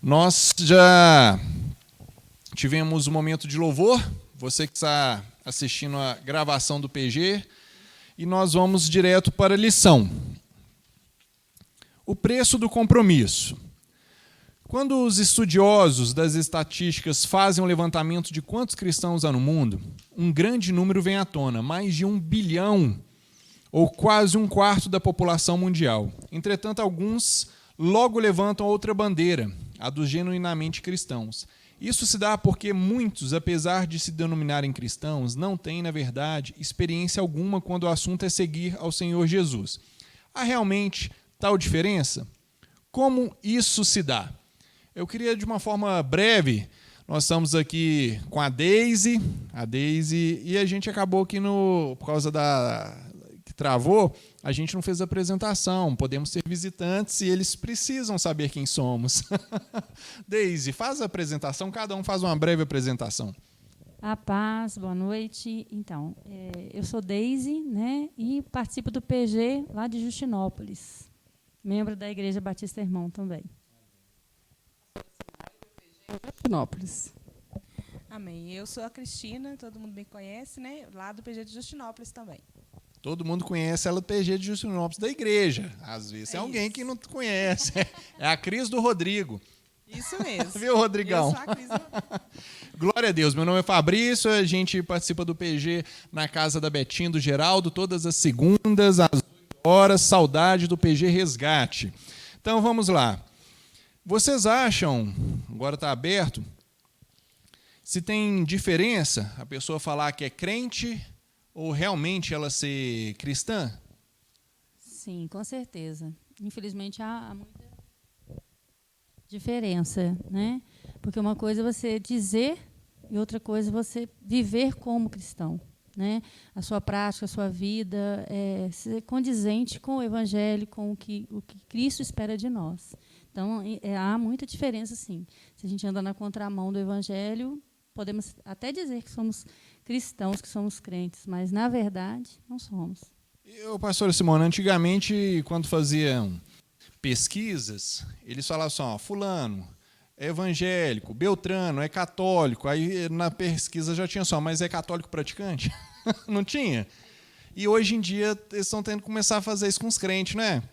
Nós já tivemos um momento de louvor, você que está assistindo a gravação do PG, e nós vamos direto para a lição. O preço do compromisso. Quando os estudiosos das estatísticas fazem um levantamento de quantos cristãos há no mundo, um grande número vem à tona, mais de 1 bilhão, ou quase um quarto da população mundial. Entretanto, alguns logo levantam outra bandeira, a dos genuinamente cristãos. Isso se dá porque muitos, apesar de se denominarem cristãos, não têm, na verdade, experiência alguma quando o assunto é seguir ao Senhor Jesus. Há realmente tal diferença? Como isso se dá? Eu queria, de uma forma breve, nós estamos aqui com a Deise, e a gente acabou aqui, por causa que travou, a gente não fez a apresentação. Podemos ser visitantes e eles precisam saber quem somos. Deise, faz a apresentação, cada um faz uma breve apresentação. A paz, boa noite. Então, eu sou Deise, né, e participo do PG lá de Justinópolis, membro da Igreja Batista Irmão também. Justinópolis. Amém. Eu sou a Cristina, todo mundo me conhece, né? Lá do PG de Justinópolis também. Todo mundo conhece ela do PG de Justinópolis, da igreja. Às vezes é alguém que não conhece. É a Cris do Rodrigo. Isso mesmo. Viu, Rodrigão? Eu sou a Cris do Rodrigo. Glória a Deus. Meu nome é Fabrício, a gente participa do PG na casa da Betinho, do Geraldo, todas as segundas, às 8 horas, saudade do PG Resgate. Então, vamos lá. Vocês acham, agora está aberto, se tem diferença a pessoa falar que é crente ou realmente ela ser cristã? Sim, com certeza. Infelizmente, há muita diferença, né? Porque uma coisa é você dizer e outra coisa é você viver como cristão, né? A sua prática, a sua vida é ser condizente com o Evangelho, com o que Cristo espera de nós. Então, há muita diferença, sim. Se a gente anda na contramão do Evangelho, podemos até dizer que somos cristãos, que somos crentes, mas, na verdade, não somos. Eu, pastora Simona, antigamente, quando faziam pesquisas, eles falavam assim, ó, fulano é evangélico, Beltrano é católico, aí na pesquisa já tinha só, mas é católico praticante? Não tinha? E hoje em dia eles estão tendo que começar a fazer isso com os crentes, né?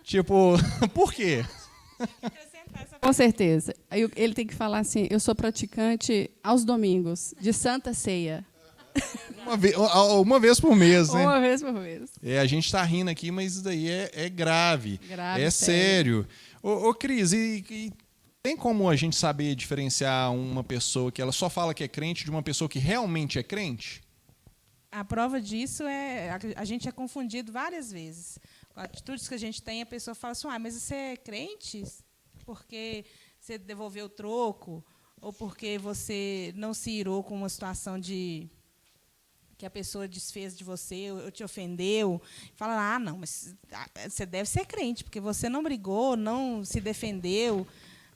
Tipo, por quê? Com certeza. Ele tem que falar assim, eu sou praticante aos domingos, de Santa Ceia. Uma vez por mês, né? Uma vez por mês. A gente está rindo aqui, mas isso daí é grave. Grave, é sério. Ô, Cris, e tem como a gente saber diferenciar uma pessoa que ela só fala que é crente de uma pessoa que realmente é crente? A prova disso é a gente é confundido várias vezes. Com atitudes que a gente tem, a pessoa fala assim, mas você é crente porque você devolveu o troco ou porque você não se irou com uma situação de que a pessoa desfez de você ou te ofendeu. Fala, não, mas você deve ser crente, porque você não brigou, não se defendeu,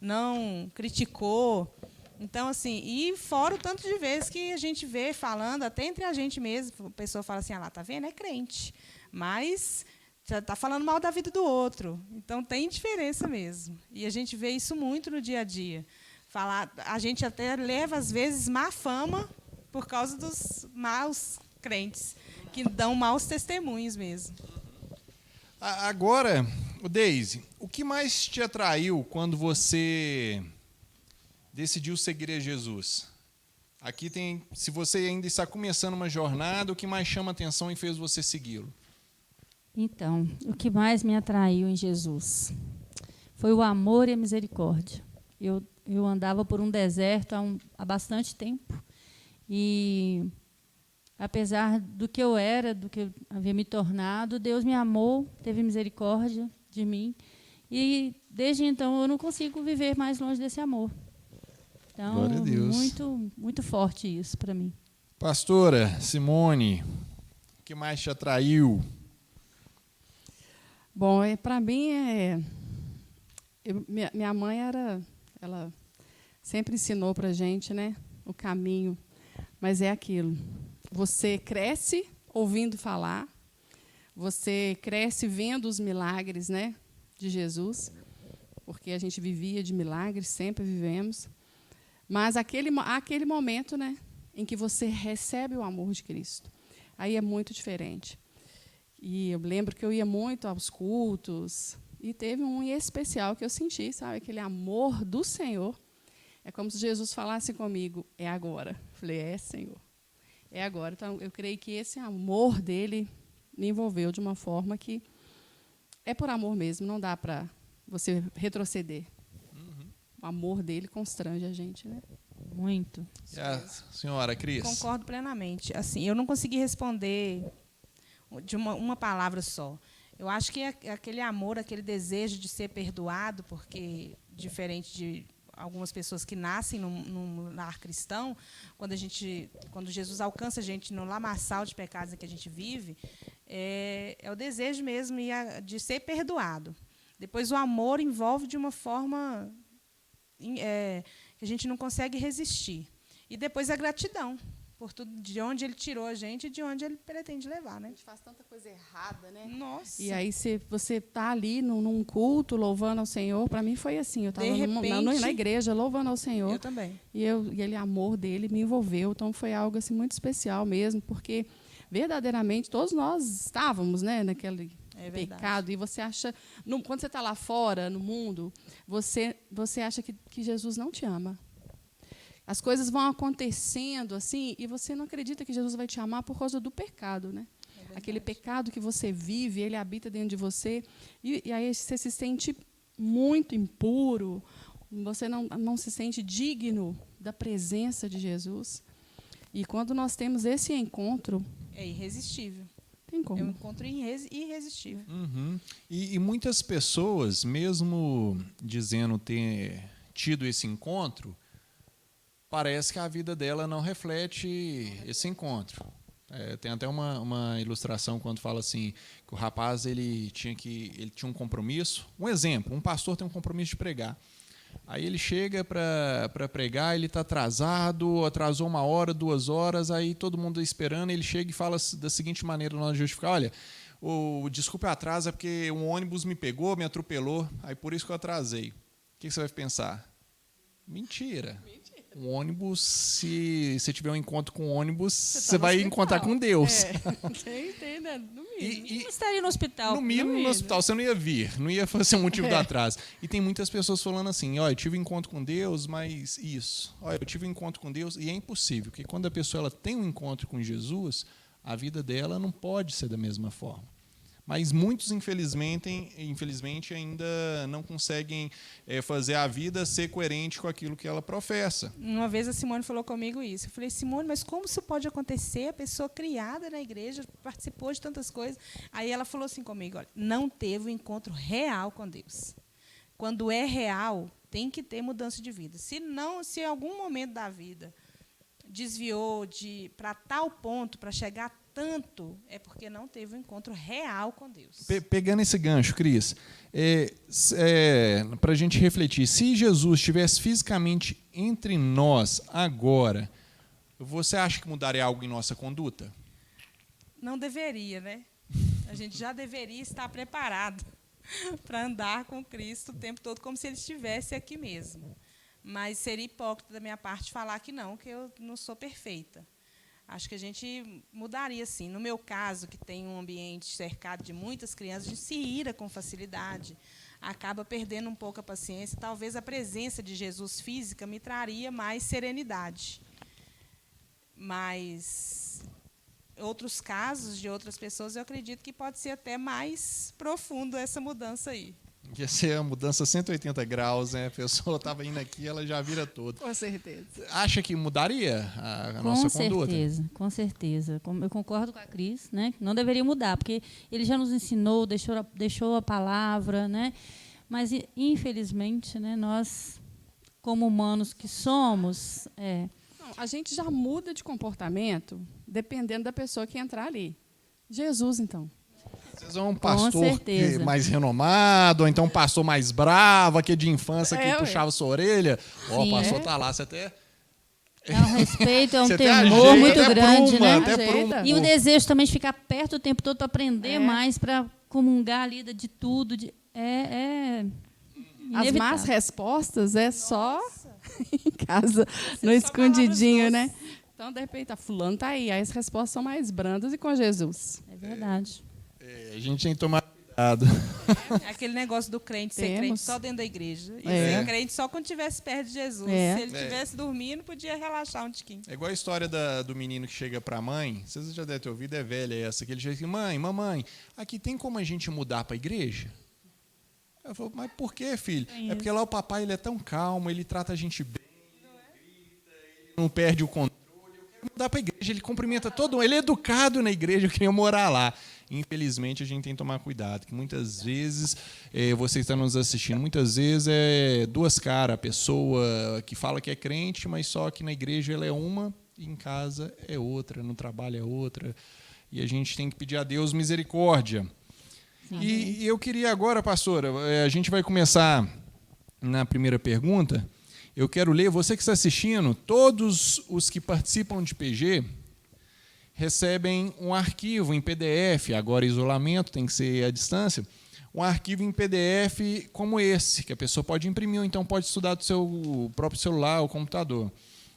não criticou. Então, assim, e fora o tanto de vezes que a gente vê falando, até entre a gente mesmo, a pessoa fala assim, lá, tá vendo? É crente. Mas já está falando mal da vida do outro. Então, tem diferença mesmo. E a gente vê isso muito no dia a dia. A gente até leva, às vezes, má fama por causa dos maus crentes, que dão maus testemunhos mesmo. Agora, Deise, o que mais te atraiu quando você decidiu seguir a Jesus? Aqui tem, se você ainda está começando uma jornada, o que mais chama a atenção e fez você segui-lo? Então, o que mais me atraiu em Jesus foi o amor e a misericórdia. Eu andava por um deserto há bastante tempo e, apesar do que eu era, do que eu havia me tornado, Deus me amou, teve misericórdia de mim e, desde então, eu não consigo viver mais longe desse amor. Então, glória a Deus. Muito, muito forte isso para mim. Pastora Simone, o que mais te atraiu? Bom, para mim, minha mãe ela sempre ensinou para a gente, né, o caminho, mas é aquilo. Você cresce ouvindo falar, você cresce vendo os milagres, né, de Jesus, porque a gente vivia de milagres, sempre vivemos. Mas aquele momento, né, em que você recebe o amor de Cristo, aí é muito diferente. E eu lembro que eu ia muito aos cultos, e teve um em especial que eu senti, sabe, aquele amor do Senhor. É como se Jesus falasse comigo, é agora. Eu falei, é, Senhor, é agora. Então, eu creio que esse amor dele me envolveu de uma forma que é por amor mesmo, não dá para você retroceder. O amor dele constrange a gente, né? Muito. E a senhora, Cris? Concordo plenamente. Assim, eu não consegui responder de uma palavra só. Eu acho que é aquele amor, aquele desejo de ser perdoado, porque, diferente de algumas pessoas que nascem num lar cristão, quando Jesus alcança a gente no lamaçal de pecados em que a gente vive, é o desejo mesmo de ser perdoado. Depois, o amor envolve de uma forma que a gente não consegue resistir. E depois a gratidão por tudo, de onde ele tirou a gente e de onde ele pretende levar, né? A gente faz tanta coisa errada, né? Nossa. E aí você tá ali num culto louvando ao Senhor. Para mim foi assim, eu estava na igreja louvando ao Senhor. Eu também. E aquele amor dele me envolveu. Então foi algo assim muito especial mesmo, porque verdadeiramente todos nós estávamos, né, naquele pecado. E você acha, quando você está lá fora no mundo, você acha que Jesus não te ama. As coisas vão acontecendo assim e você não acredita que Jesus vai te amar por causa do pecado, né? Aquele pecado que você vive, ele habita dentro de você e aí você se sente muito impuro, você não se sente digno da presença de Jesus. E quando nós temos esse encontro, é irresistível. Tem como. É um encontro irresistível. Uhum. E muitas pessoas, mesmo dizendo ter tido esse encontro, parece que a vida dela não reflete esse encontro. Tem até uma ilustração quando fala assim que o rapaz ele tinha um compromisso. Um exemplo, um pastor tem um compromisso de pregar. Aí ele chega para pregar, ele está atrasou 1 hora, 2 horas, aí todo mundo esperando, ele chega e fala da seguinte maneira, nós justificar, olha, desculpe o atraso, é porque um ônibus me pegou, me atropelou, aí por isso que eu atrasei. O que você vai pensar? Mentira. Um ônibus, se você tiver um encontro com um ônibus, você vai encontrar com Deus. Tem, né? No mínimo. E estaria no hospital. No mínimo, no hospital, você não ia vir, não ia ser um motivo do atraso. E tem muitas pessoas falando assim, eu tive um encontro com Deus, mas isso. Eu tive um encontro com Deus, e é impossível, porque quando a pessoa ela tem um encontro com Jesus, a vida dela não pode ser da mesma forma. Mas muitos, infelizmente, ainda não conseguem fazer a vida ser coerente com aquilo que ela professa. Uma vez a Simone falou comigo isso. Eu falei, Simone, mas como isso pode acontecer? A pessoa criada na igreja, participou de tantas coisas. Aí ela falou assim comigo, olha, não teve um encontro real com Deus. Quando é real, tem que ter mudança de vida. Se em algum momento da vida desviou para tal ponto, para chegar tanto, é porque não teve um encontro real com Deus. Pegando esse gancho, Cris, para a gente refletir, se Jesus estivesse fisicamente entre nós agora, você acha que mudaria algo em nossa conduta? Não deveria, né? A gente já deveria estar preparado para andar com Cristo o tempo todo, como se Ele estivesse aqui mesmo. Mas seria hipócrita da minha parte falar que eu não sou perfeita. Acho que a gente mudaria, sim. No meu caso, que tem um ambiente cercado de muitas crianças, a gente se ira com facilidade, acaba perdendo um pouco a paciência. Talvez a presença de Jesus física me traria mais serenidade. Mas outros casos de outras pessoas, eu acredito que pode ser até mais profundo essa mudança aí. Ia ser uma mudança 180 graus, né? A pessoa estava indo aqui, ela já vira toda. Com certeza. Acha que mudaria a nossa conduta? Com certeza. Eu concordo com a Cris, né? Não deveria mudar, porque ele já nos ensinou, deixou a palavra, né? Mas, infelizmente, né, nós, como humanos que somos... A gente já muda de comportamento dependendo da pessoa que entrar ali. Jesus, então. Vocês vão um pastor mais renomado, ou então um pastor mais bravo, aquele de infância que puxava sua orelha. O pastor está lá, você até... É um respeito, é um temor muito grande, né? E o desejo também de ficar perto o tempo todo para aprender mais, para comungar a lida de tudo. As más respostas é só em casa, no escondidinho, né? Então, de repente, fulano tá aí. Aí as respostas são mais brandas e com Jesus. É verdade. A gente tem que tomar cuidado. Aquele negócio do crente ser crente só dentro da igreja. E ser crente só quando estivesse perto de Jesus. Se ele estivesse dormindo, podia relaxar um tiquinho. É igual a história do menino que chega para a mãe. Vocês já devem ter ouvido, é velha essa. Que ele chega assim, mamãe, aqui tem como a gente mudar para a igreja? Ela falou, mas por quê, filho? É porque lá o papai ele é tão calmo, ele trata a gente bem, grita, ele não perde o controle. Eu quero mudar para a igreja, ele cumprimenta todo mundo. Ele é educado na igreja, eu queria morar lá. Infelizmente, a gente tem que tomar cuidado, que muitas vezes, você que está nos assistindo, muitas vezes é duas caras, a pessoa que fala que é crente, mas só que na igreja ela é uma, e em casa é outra, no trabalho é outra. E a gente tem que pedir a Deus misericórdia. E eu queria agora, pastora, a gente vai começar na primeira pergunta. Eu quero ler, você que está assistindo, todos os que participam de PG recebem um arquivo em PDF, agora isolamento, tem que ser à distância, um arquivo em PDF como esse, que a pessoa pode imprimir, ou então pode estudar do seu próprio celular ou computador.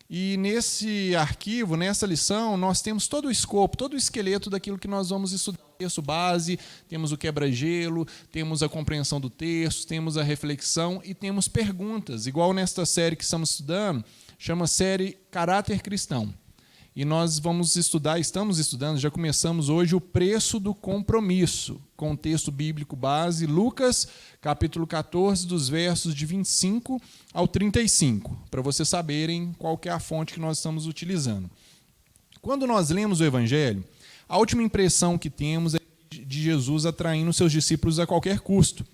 E nesse arquivo, nessa lição, nós temos todo o escopo, todo o esqueleto daquilo que nós vamos estudar. O texto base, temos o quebra-gelo, temos a compreensão do texto, temos a reflexão e temos perguntas. Igual nesta série que estamos estudando, chama série Caráter Cristão. E nós estamos estudando, já começamos hoje, o preço do compromisso, com o texto bíblico base, Lucas, capítulo 14, dos versos de 25 ao 35, para vocês saberem qual que é a fonte que nós estamos utilizando. Quando nós lemos o Evangelho, a última impressão que temos é de Jesus atraindo seus discípulos a qualquer custo.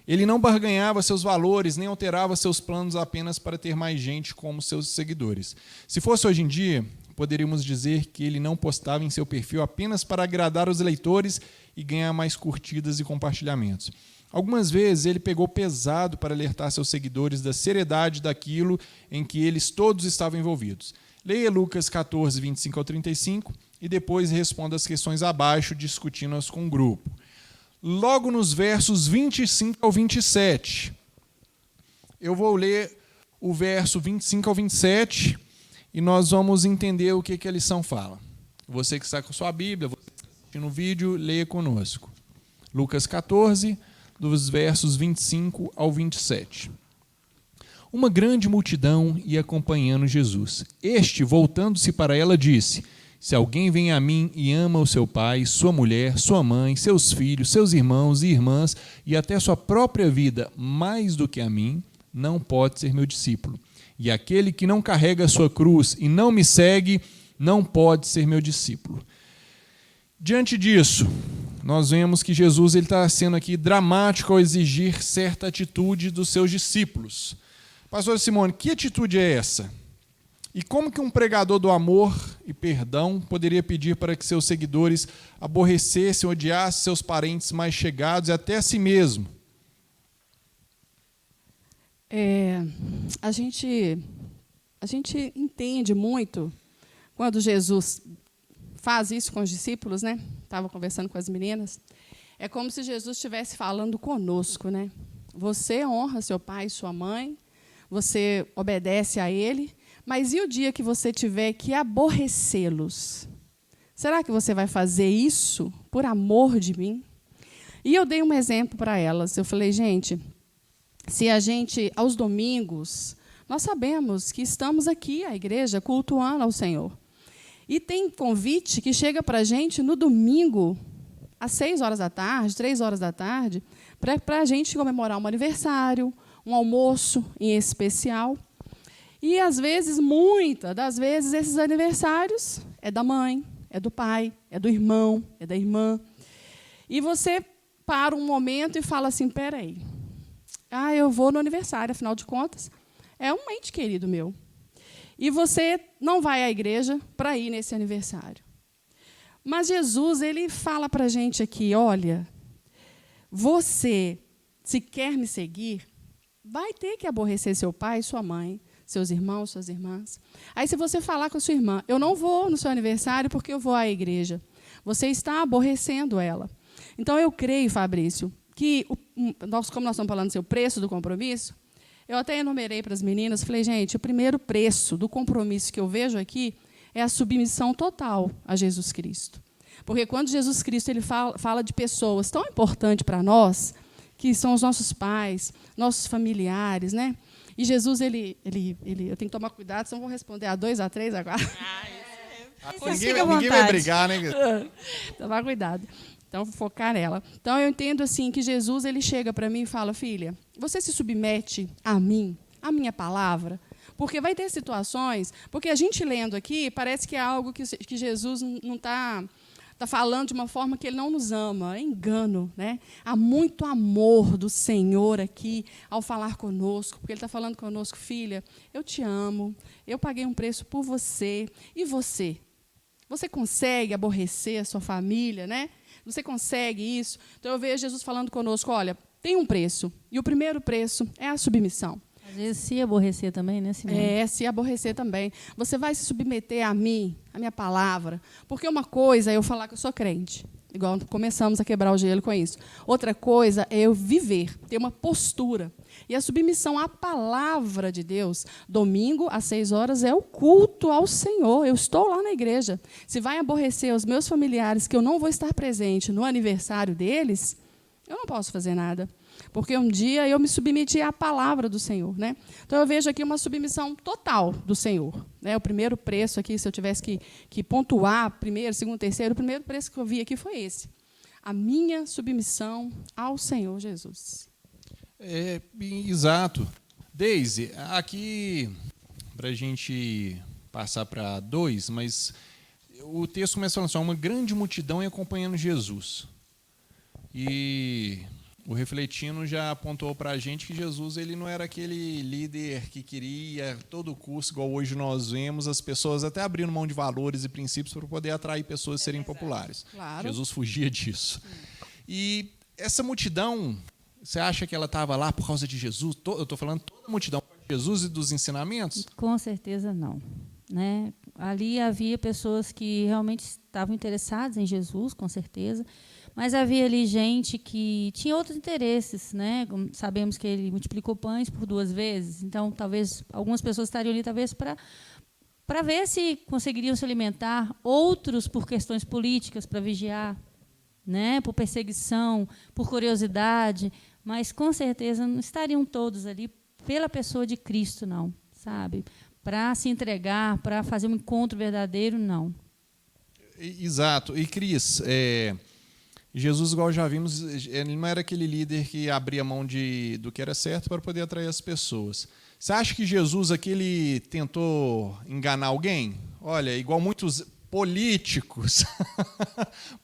Ele não barganhava seus valores, nem alterava seus planos apenas para ter mais gente como seus seguidores. Se fosse hoje em dia, poderíamos dizer que ele não postava em seu perfil apenas para agradar os leitores e ganhar mais curtidas e compartilhamentos. Algumas vezes ele pegou pesado para alertar seus seguidores da seriedade daquilo em que eles todos estavam envolvidos. Leia Lucas 14, 25 ao 35 e depois responda as questões abaixo, discutindo-as com o grupo. Logo nos versos 25 ao 27, eu vou ler o verso 25 ao 27 e nós vamos entender o que a lição fala. Você que está com sua Bíblia, você que está assistindo o vídeo, leia conosco. Lucas 14, dos versos 25 ao 27. Uma grande multidão ia acompanhando Jesus. Este, voltando-se para ela, disse: se alguém vem a mim e ama o seu pai, sua mulher, sua mãe, seus filhos, seus irmãos e irmãs e até sua própria vida mais do que a mim, não pode ser meu discípulo. E aquele que não carrega a sua cruz e não me segue, não pode ser meu discípulo. Diante disso, nós vemos que Jesus está sendo aqui dramático ao exigir certa atitude dos seus discípulos. Pastor Simone, que atitude é essa? E como que um pregador do amor e perdão poderia pedir para que seus seguidores aborrecessem, odiassem seus parentes mais chegados e até a si mesmo? A gente entende muito quando Jesus faz isso com os discípulos, né? Estava conversando com as meninas. É como se Jesus estivesse falando conosco, né? Você honra seu pai e sua mãe, você obedece a ele, mas e o dia que você tiver que aborrecê-los? Será que você vai fazer isso por amor de mim? E eu dei um exemplo para elas. Eu falei, gente, se a gente, aos domingos, nós sabemos que estamos aqui, a igreja, cultuando ao Senhor. E tem convite que chega para a gente no domingo, às 6 horas da tarde, 3 horas da tarde, para a gente comemorar um aniversário, um almoço em especial. E, às vezes, muitas das vezes, esses aniversários é da mãe, é do pai, é do irmão, é da irmã. E você para um momento e fala assim, espera aí, eu vou no aniversário, afinal de contas, é um ente querido meu. E você não vai à igreja para ir nesse aniversário. Mas Jesus, ele fala para a gente aqui, olha, você, se quer me seguir, vai ter que aborrecer seu pai, sua mãe, seus irmãos, suas irmãs. Aí, se você falar com a sua irmã, eu não vou no seu aniversário porque eu vou à igreja, você está aborrecendo ela. Então, eu creio, Fabrício, que como nós estamos falando assim, o preço do compromisso, eu até enumerei para as meninas, falei, gente, o primeiro preço do compromisso que eu vejo aqui é a submissão total a Jesus Cristo. Porque quando Jesus Cristo ele fala de pessoas tão importantes para nós, que são os nossos pais, nossos familiares, né? E Jesus, eu tenho que tomar cuidado, senão vou responder a 2, a 3 agora. Ninguém vai brigar, né? Tomar cuidado. Então, vou focar nela. Então, eu entendo assim que Jesus ele chega para mim e fala, filha, você se submete a mim, a minha palavra? Porque vai ter situações, porque a gente lendo aqui, parece que é algo que Jesus não está falando de uma forma que ele não nos ama. É engano, né? Há muito amor do Senhor aqui ao falar conosco, porque ele está falando conosco, filha, eu te amo, eu paguei um preço por você. E você? Você consegue aborrecer a sua família, né? Você consegue isso? Então, eu vejo Jesus falando conosco, olha, tem um preço, e o primeiro preço é a submissão. Às vezes se aborrecer também, né, Simone? Se aborrecer também. Você vai se submeter a mim, a minha palavra. Porque uma coisa é eu falar que eu sou crente, igual começamos a quebrar o gelo com isso. Outra coisa é eu viver, ter uma postura. E a submissão à palavra de Deus, domingo, às 6 horas, é o culto ao Senhor. Eu estou lá na igreja. Se vai aborrecer os meus familiares, que eu não vou estar presente no aniversário deles, eu não posso fazer nada. Porque um dia eu me submeti à palavra do Senhor, né? Então, eu vejo aqui uma submissão total do Senhor, né? O primeiro preço aqui, se eu tivesse que pontuar, primeiro, segundo, terceiro, o primeiro preço que eu vi aqui foi esse. A minha submissão ao Senhor Jesus. Exato. Deise, aqui, para a gente passar para 2, mas o texto começa falando assim, uma grande multidão acompanhando Jesus. E o Refletindo já apontou para a gente que Jesus ele não era aquele líder que queria a todo custo, igual hoje nós vemos, as pessoas até abrindo mão de valores e princípios para poder atrair pessoas a serem populares. Claro. Jesus fugia disso. E essa multidão, você acha que ela estava lá por causa de Jesus? Eu estou falando toda a multidão de Jesus e dos ensinamentos? Com certeza não, né? Ali havia pessoas que realmente estavam interessadas em Jesus, com certeza, mas havia ali gente que tinha outros interesses, né? Sabemos que ele multiplicou pães por 2 vezes, então talvez algumas pessoas estariam ali talvez para ver se conseguiriam se alimentar, outros por questões políticas, para vigiar, né? Por perseguição, por curiosidade, mas com certeza não estariam todos ali pela pessoa de Cristo, não, sabe? Para se entregar, para fazer um encontro verdadeiro, não. Exato. E, Cris, Jesus, igual já vimos, ele não era aquele líder que abria mão do que era certo para poder atrair as pessoas. Você acha que Jesus aqui ele tentou enganar alguém? Olha, igual muitos políticos.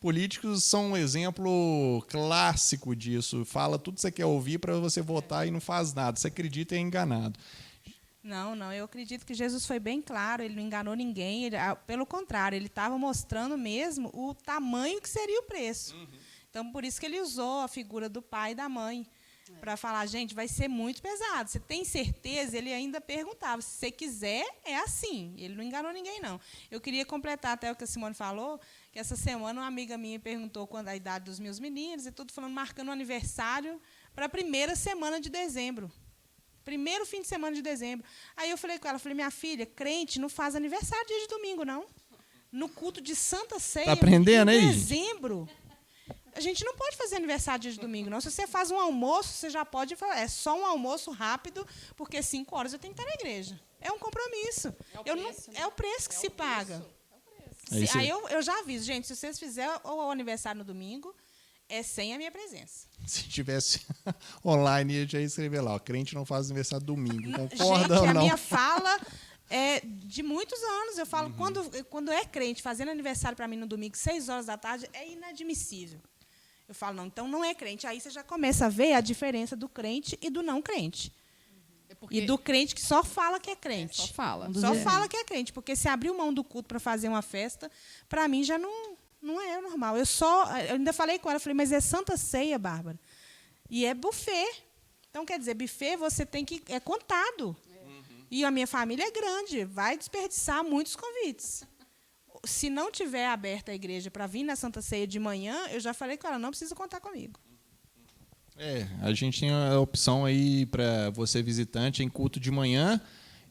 Políticos são um exemplo clássico disso. Fala tudo que você quer ouvir para você votar e não faz nada. Você acredita e é enganado. Não, eu acredito que Jesus foi bem claro, ele não enganou ninguém, pelo contrário, ele estava mostrando mesmo o tamanho que seria o preço. Então, por isso que ele usou a figura do pai e da mãe, para falar, gente, vai ser muito pesado. Você tem certeza? Ele ainda perguntava, se você quiser, é assim. Ele não enganou ninguém, não. Eu queria completar até o que a Simone falou, que essa semana uma amiga minha perguntou quando a idade dos meus meninos, e tudo falando, marcando um aniversário para a primeira semana de dezembro. Primeiro fim de semana de dezembro. Aí eu falei com ela, minha filha, crente não faz aniversário dia de domingo, não. No culto de Santa Ceia, tá aprendendo em aí? dezembro, a gente não pode fazer aniversário dia de domingo, não. Se você faz um almoço, você já pode falar, é só um almoço rápido, porque 5 horas eu tenho que estar na igreja. É um compromisso. É o preço que se paga. Aí eu já aviso, gente, se vocês fizerem o aniversário no domingo, é sem a minha presença. Se tivesse online, eu já ia escrever lá, crente não faz aniversário domingo. Concorda gente, ou não? A minha fala é de muitos anos. Eu falo, quando é crente fazendo aniversário para mim no domingo, 6 horas da tarde, é inadmissível. Eu falo, não, então não é crente. Aí você já começa a ver a diferença do crente e do não crente. E do crente que só fala que é crente. Só fala. Só fala que é crente. Porque se abriu mão do culto para fazer uma festa, para mim já não é normal. Eu ainda falei com ela, falei, mas é Santa Ceia, Bárbara. E é buffet. Então, quer dizer, buffet você tem que... É contado. E a minha família é grande, vai desperdiçar muitos convites. Se não tiver aberta a igreja para vir na Santa Ceia de manhã, eu já falei com ela, não precisa contar comigo. A gente tem a opção aí para você visitante em culto de manhã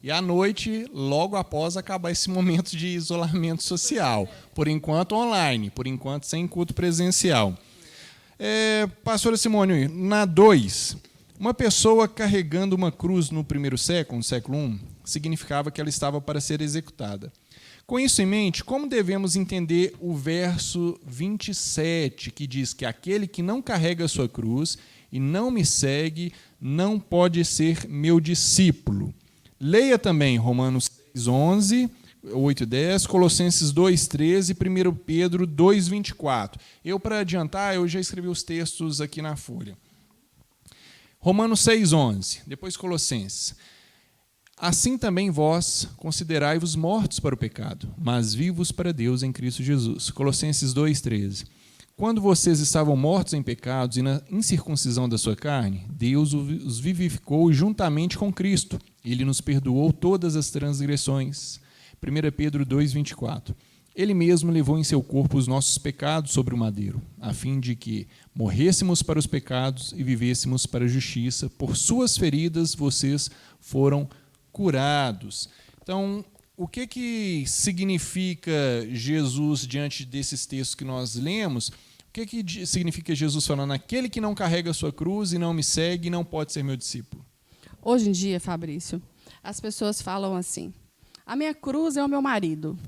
e à noite, logo após acabar esse momento de isolamento social. Por enquanto online, por enquanto sem culto presencial. Pastora Simone, na 2, uma pessoa carregando uma cruz no primeiro século, no século I, significava que ela estava para ser executada. Com isso em mente, como devemos entender o verso 27, que diz que aquele que não carrega a sua cruz e não me segue, não pode ser meu discípulo. Leia também Romanos 6:11, 8 e 10, Colossenses 2:13 e 1 Pedro 2:24. Para adiantar, eu já escrevi os textos aqui na folha. Romanos 6:11, depois Colossenses. Assim também vós considerai-vos mortos para o pecado, mas vivos para Deus em Cristo Jesus. Colossenses 2:13. Quando vocês estavam mortos em pecados e na incircuncisão da sua carne, Deus os vivificou juntamente com Cristo. Ele nos perdoou todas as transgressões. 1 Pedro 2:24. Ele mesmo levou em seu corpo os nossos pecados sobre o madeiro, a fim de que morrêssemos para os pecados e vivêssemos para a justiça. Por suas feridas vocês foram curados. Então, o que significa Jesus diante desses textos que nós lemos? O que significa Jesus falando, aquele que não carrega a sua cruz e não me segue não pode ser meu discípulo? Hoje em dia, Fabrício, as pessoas falam assim, a minha cruz é o meu marido.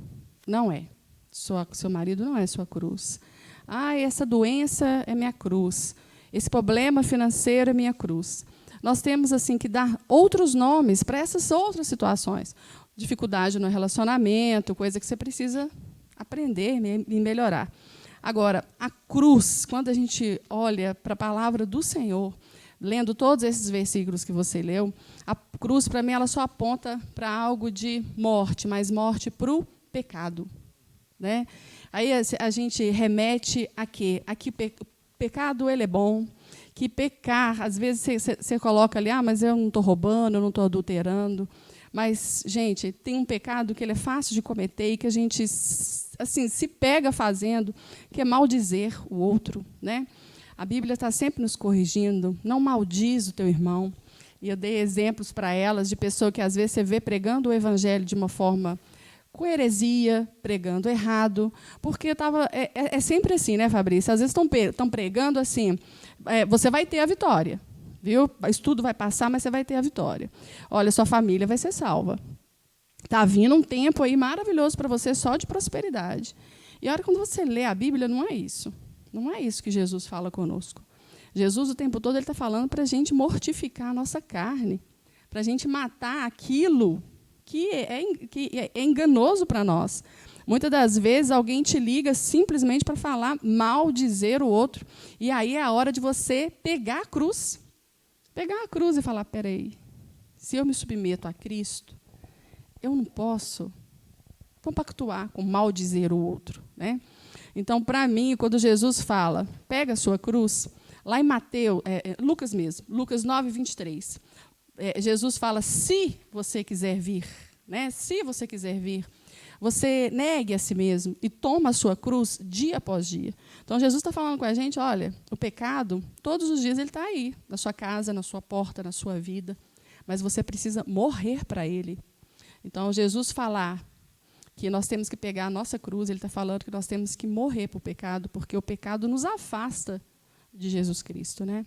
Não é. Seu marido não é sua cruz. Essa doença é minha cruz. Esse problema financeiro é minha cruz. Nós temos assim que dar outros nomes para essas outras situações. Dificuldade no relacionamento, coisa que você precisa aprender e melhorar. Agora, a cruz, quando a gente olha para a palavra do Senhor, lendo todos esses versículos que você leu, a cruz, para mim, ela só aponta para algo de morte, mas morte para o pecado. Né? Aí a gente remete a quê? A que o pecado ele é bom, que pecar, às vezes você coloca ali, mas eu não estou roubando, eu não estou adulterando. Mas, gente, tem um pecado que ele é fácil de cometer e que a gente assim, se pega fazendo, que é maldizer o outro. Né? A Bíblia está sempre nos corrigindo, não maldiz o teu irmão. E eu dei exemplos para elas de pessoa que, às vezes, você vê pregando o evangelho de uma forma com heresia, pregando errado, porque é sempre assim, né, Fabrício? Às vezes estão pregando assim, você vai ter a vitória, viu? Isso tudo vai passar, mas você vai ter a vitória. Olha, sua família vai ser salva. Está vindo um tempo aí maravilhoso para você só de prosperidade. E olha, quando você lê a Bíblia, não é isso. Não é isso que Jesus fala conosco. Jesus, o tempo todo, ele está falando para a gente mortificar a nossa carne, para a gente matar aquilo que é enganoso para nós. Muitas das vezes, alguém te liga simplesmente para falar mal, dizer o outro. E aí é a hora de você pegar a cruz. Pegar a cruz e falar, espera aí, se eu me submeto a Cristo, eu não posso compactuar com mal dizer o outro. Né? Então, para mim, quando Jesus fala, pega a sua cruz, lá em Mateus, Lucas mesmo, Lucas 9:23, Jesus fala, se você quiser vir, né? Se você quiser vir, você negue a si mesmo e toma a sua cruz dia após dia. Então, Jesus está falando com a gente, olha, o pecado, todos os dias ele está aí, na sua casa, na sua porta, na sua vida, mas você precisa morrer para ele. Então, Jesus falar que nós temos que pegar a nossa cruz, ele está falando que nós temos que morrer para o pecado, porque o pecado nos afasta de Jesus Cristo, né?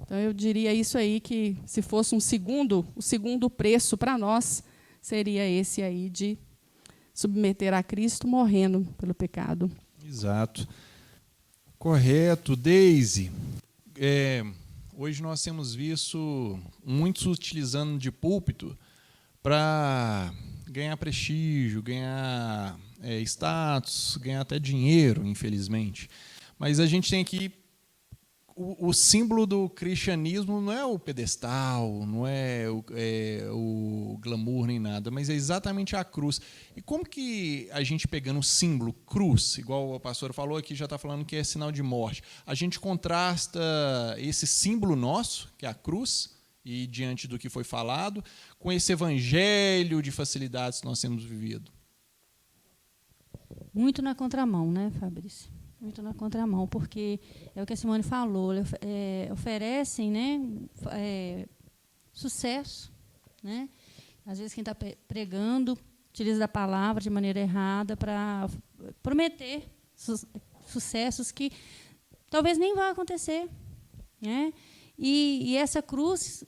Então, eu diria isso aí, que se fosse o segundo preço para nós, seria esse aí de submeter a Cristo morrendo pelo pecado. Exato. Correto. Deise, hoje nós temos visto muitos utilizando de púlpito para ganhar prestígio, ganhar status, ganhar até dinheiro, infelizmente. Mas a gente tem aqui o símbolo do cristianismo não é o pedestal, não é o glamour nem nada, mas é exatamente a cruz. E como que a gente, pegando o símbolo cruz, igual a pastora falou aqui, já está falando que é sinal de morte, a gente contrasta esse símbolo nosso, que é a cruz, e diante do que foi falado, com esse evangelho de facilidades que nós temos vivido? Muito na contramão, né, Fabrício? Muito na contramão, porque é o que a Simone falou, oferecem, né, sucesso, né? Às vezes quem está pregando utiliza da palavra de maneira errada para prometer sucessos que talvez nem vão acontecer, né? E essa cruz,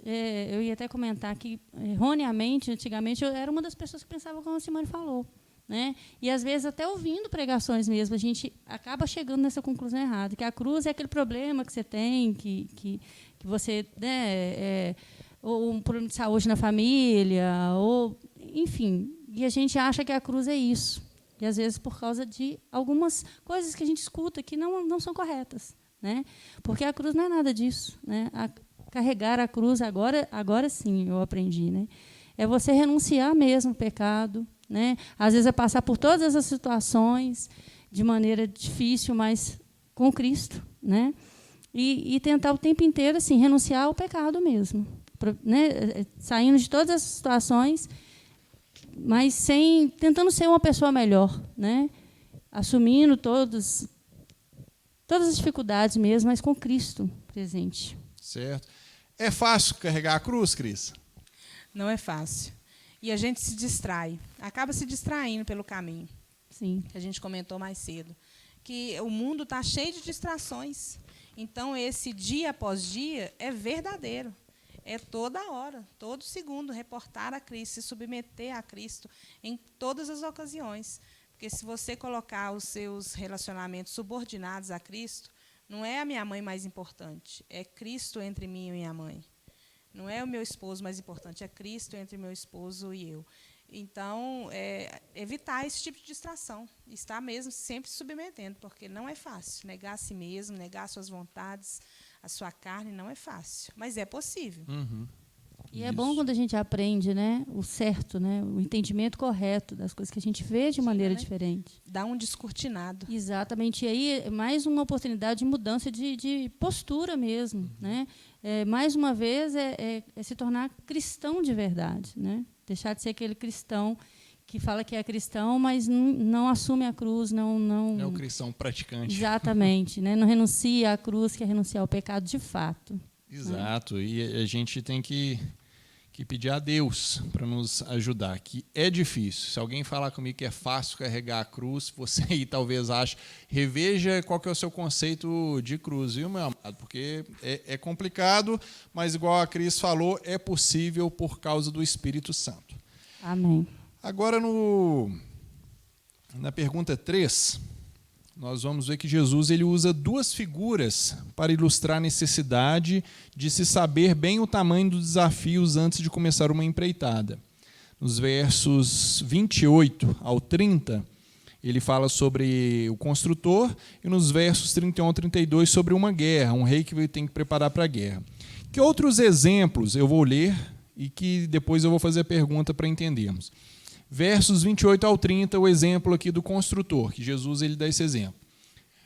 eu ia até comentar que, erroneamente, antigamente, eu era uma das pessoas que pensava como a Simone falou, né? E, às vezes, até ouvindo pregações mesmo, a gente acaba chegando nessa conclusão errada, que a cruz é aquele problema que você tem, que você, né, ou um problema de saúde na família, ou, enfim, e a gente acha que a cruz é isso. E, às vezes, por causa de algumas coisas que a gente escuta que não são corretas, né? Porque a cruz não é nada disso, né? Carregar a cruz, agora sim eu aprendi, né? É você renunciar mesmo ao pecado, né? Às vezes é passar por todas essas situações de maneira difícil, mas com Cristo, né? E tentar o tempo inteiro assim renunciar ao pecado mesmo, né? Saindo de todas essas situações, mas tentando ser uma pessoa melhor, né? Assumindo todas as dificuldades mesmo, mas com Cristo presente. Certo. É fácil carregar a cruz, Cris? Não é fácil. E a gente se distrai, acaba se distraindo pelo caminho. Sim. Que a gente comentou mais cedo. Que o mundo está cheio de distrações. Então, esse dia após dia é verdadeiro. É toda hora, todo segundo, reportar a Cristo, se submeter a Cristo em todas as ocasiões. Porque se você colocar os seus relacionamentos subordinados a Cristo, não é a minha mãe mais importante, é Cristo entre mim e minha mãe. Não é o meu esposo mais importante, é Cristo entre meu esposo e eu. Então, evitar esse tipo de distração. Estar mesmo sempre se submetendo, porque não é fácil. Negar a si mesmo, negar suas vontades, a sua carne, não é fácil. Mas é possível. Uhum. E é bom quando a gente aprende, né, o certo, né, o entendimento correto das coisas que a gente vê de maneira diferente. Dá um descortinado. Exatamente. E aí é mais uma oportunidade de mudança de postura mesmo, né? Mais uma vez é se tornar cristão de verdade, né? Deixar de ser aquele cristão que fala que é cristão, mas não assume a cruz, não é o cristão praticante. Exatamente, né? Não renuncia à cruz, que é renunciar ao pecado de fato. Exato. Né? E a gente tem que pedir a Deus para nos ajudar, que é difícil. Se alguém falar comigo que é fácil carregar a cruz, você aí talvez ache, reveja qual que é o seu conceito de cruz, viu, meu amado? Porque é complicado, mas igual a Cris falou, é possível por causa do Espírito Santo. Amém. Agora, na pergunta 3, nós vamos ver que Jesus ele usa duas figuras para ilustrar a necessidade de se saber bem o tamanho dos desafios antes de começar uma empreitada. Nos versos 28 ao 30, ele fala sobre o construtor, e nos versos 31 ao 32 sobre uma guerra, um rei que tem que preparar para a guerra. Que outros exemplos eu vou ler e que depois eu vou fazer a pergunta para entendermos. Versos 28 ao 30, o exemplo aqui do construtor, que Jesus ele dá esse exemplo.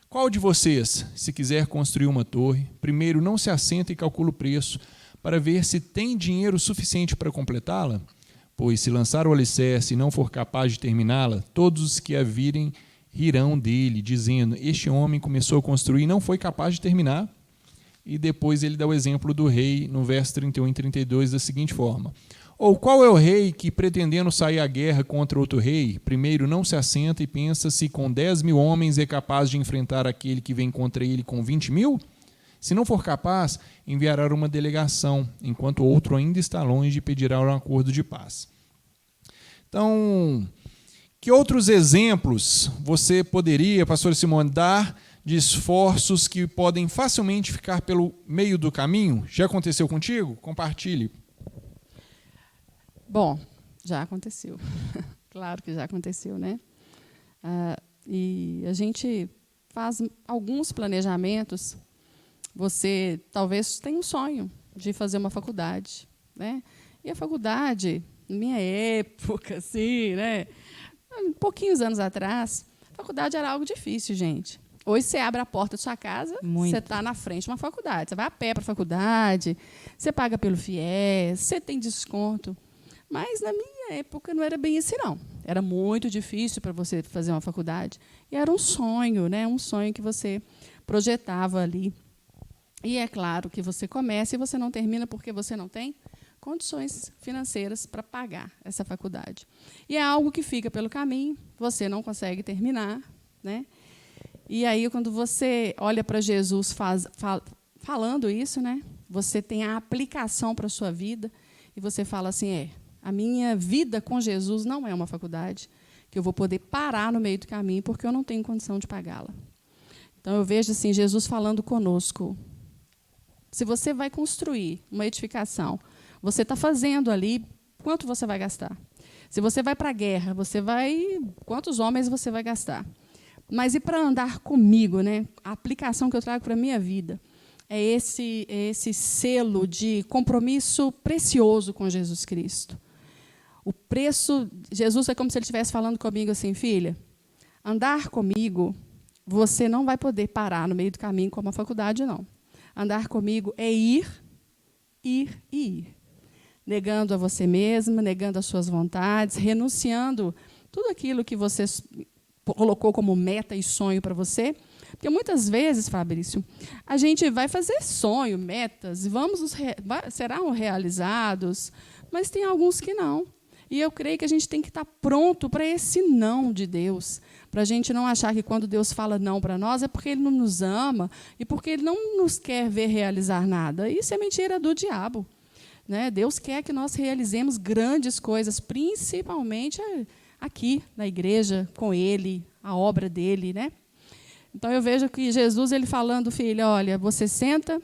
Qual de vocês, se quiser construir uma torre, primeiro não se assenta e calcula o preço para ver se tem dinheiro suficiente para completá-la? Pois se lançar o alicerce e não for capaz de terminá-la, todos os que a virem rirão dele, dizendo, este homem começou a construir e não foi capaz de terminar. E depois ele dá o exemplo do rei, no verso 31 e 32, da seguinte forma. Ou qual é o rei que, pretendendo sair à guerra contra outro rei, primeiro não se assenta e pensa se com 10.000 homens é capaz de enfrentar aquele que vem contra ele com 20.000? Se não for capaz, enviará uma delegação, enquanto outro ainda está longe e pedirá um acordo de paz. Então, que outros exemplos você poderia, pastora Simone, dar de esforços que podem facilmente ficar pelo meio do caminho? Já aconteceu contigo? Compartilhe. Bom, já aconteceu. Claro que já aconteceu, né? E a gente faz alguns planejamentos. Você talvez tenha um sonho de fazer uma faculdade, né? E a faculdade, na minha época, assim, né? Pouquinhos anos atrás, a faculdade era algo difícil, gente. Hoje você abre a porta da sua casa, você está na frente de uma faculdade. Você vai a pé para a faculdade, você paga pelo FIES, você tem desconto. Mas, na minha época, não era bem assim, não. Era muito difícil para você fazer uma faculdade. E era um sonho, né? Um sonho que você projetava ali. E é claro que você começa e você não termina porque você não tem condições financeiras para pagar essa faculdade. E é algo que fica pelo caminho, você não consegue terminar, né? E aí, quando você olha para Jesus falando isso, né? Você tem a aplicação para a sua vida e você fala assim, a minha vida com Jesus não é uma faculdade que eu vou poder parar no meio do caminho porque eu não tenho condição de pagá-la. Então, eu vejo assim, Jesus falando conosco. Se você vai construir uma edificação, você está fazendo ali, quanto você vai gastar? Se você vai para a guerra, quantos homens você vai gastar? Mas e para andar comigo, né? A aplicação que eu trago para a minha vida é esse selo de compromisso precioso com Jesus Cristo. O preço, Jesus é como se ele estivesse falando comigo assim, filha, andar comigo, você não vai poder parar no meio do caminho como a faculdade, não. Andar comigo é ir e ir. Negando a você mesma, negando as suas vontades, renunciando tudo aquilo que você colocou como meta e sonho para você. Porque muitas vezes, Fabrício, a gente vai fazer sonho, metas, serão realizados, mas tem alguns que não. E eu creio que a gente tem que estar pronto para esse não de Deus, para a gente não achar que quando Deus fala não para nós é porque Ele não nos ama e porque Ele não nos quer ver realizar nada. Isso é mentira do diabo. Né? Deus quer que nós realizemos grandes coisas, principalmente aqui na igreja, com Ele, a obra dEle. Né? Então, eu vejo que Jesus ele falando, filha, olha, você senta,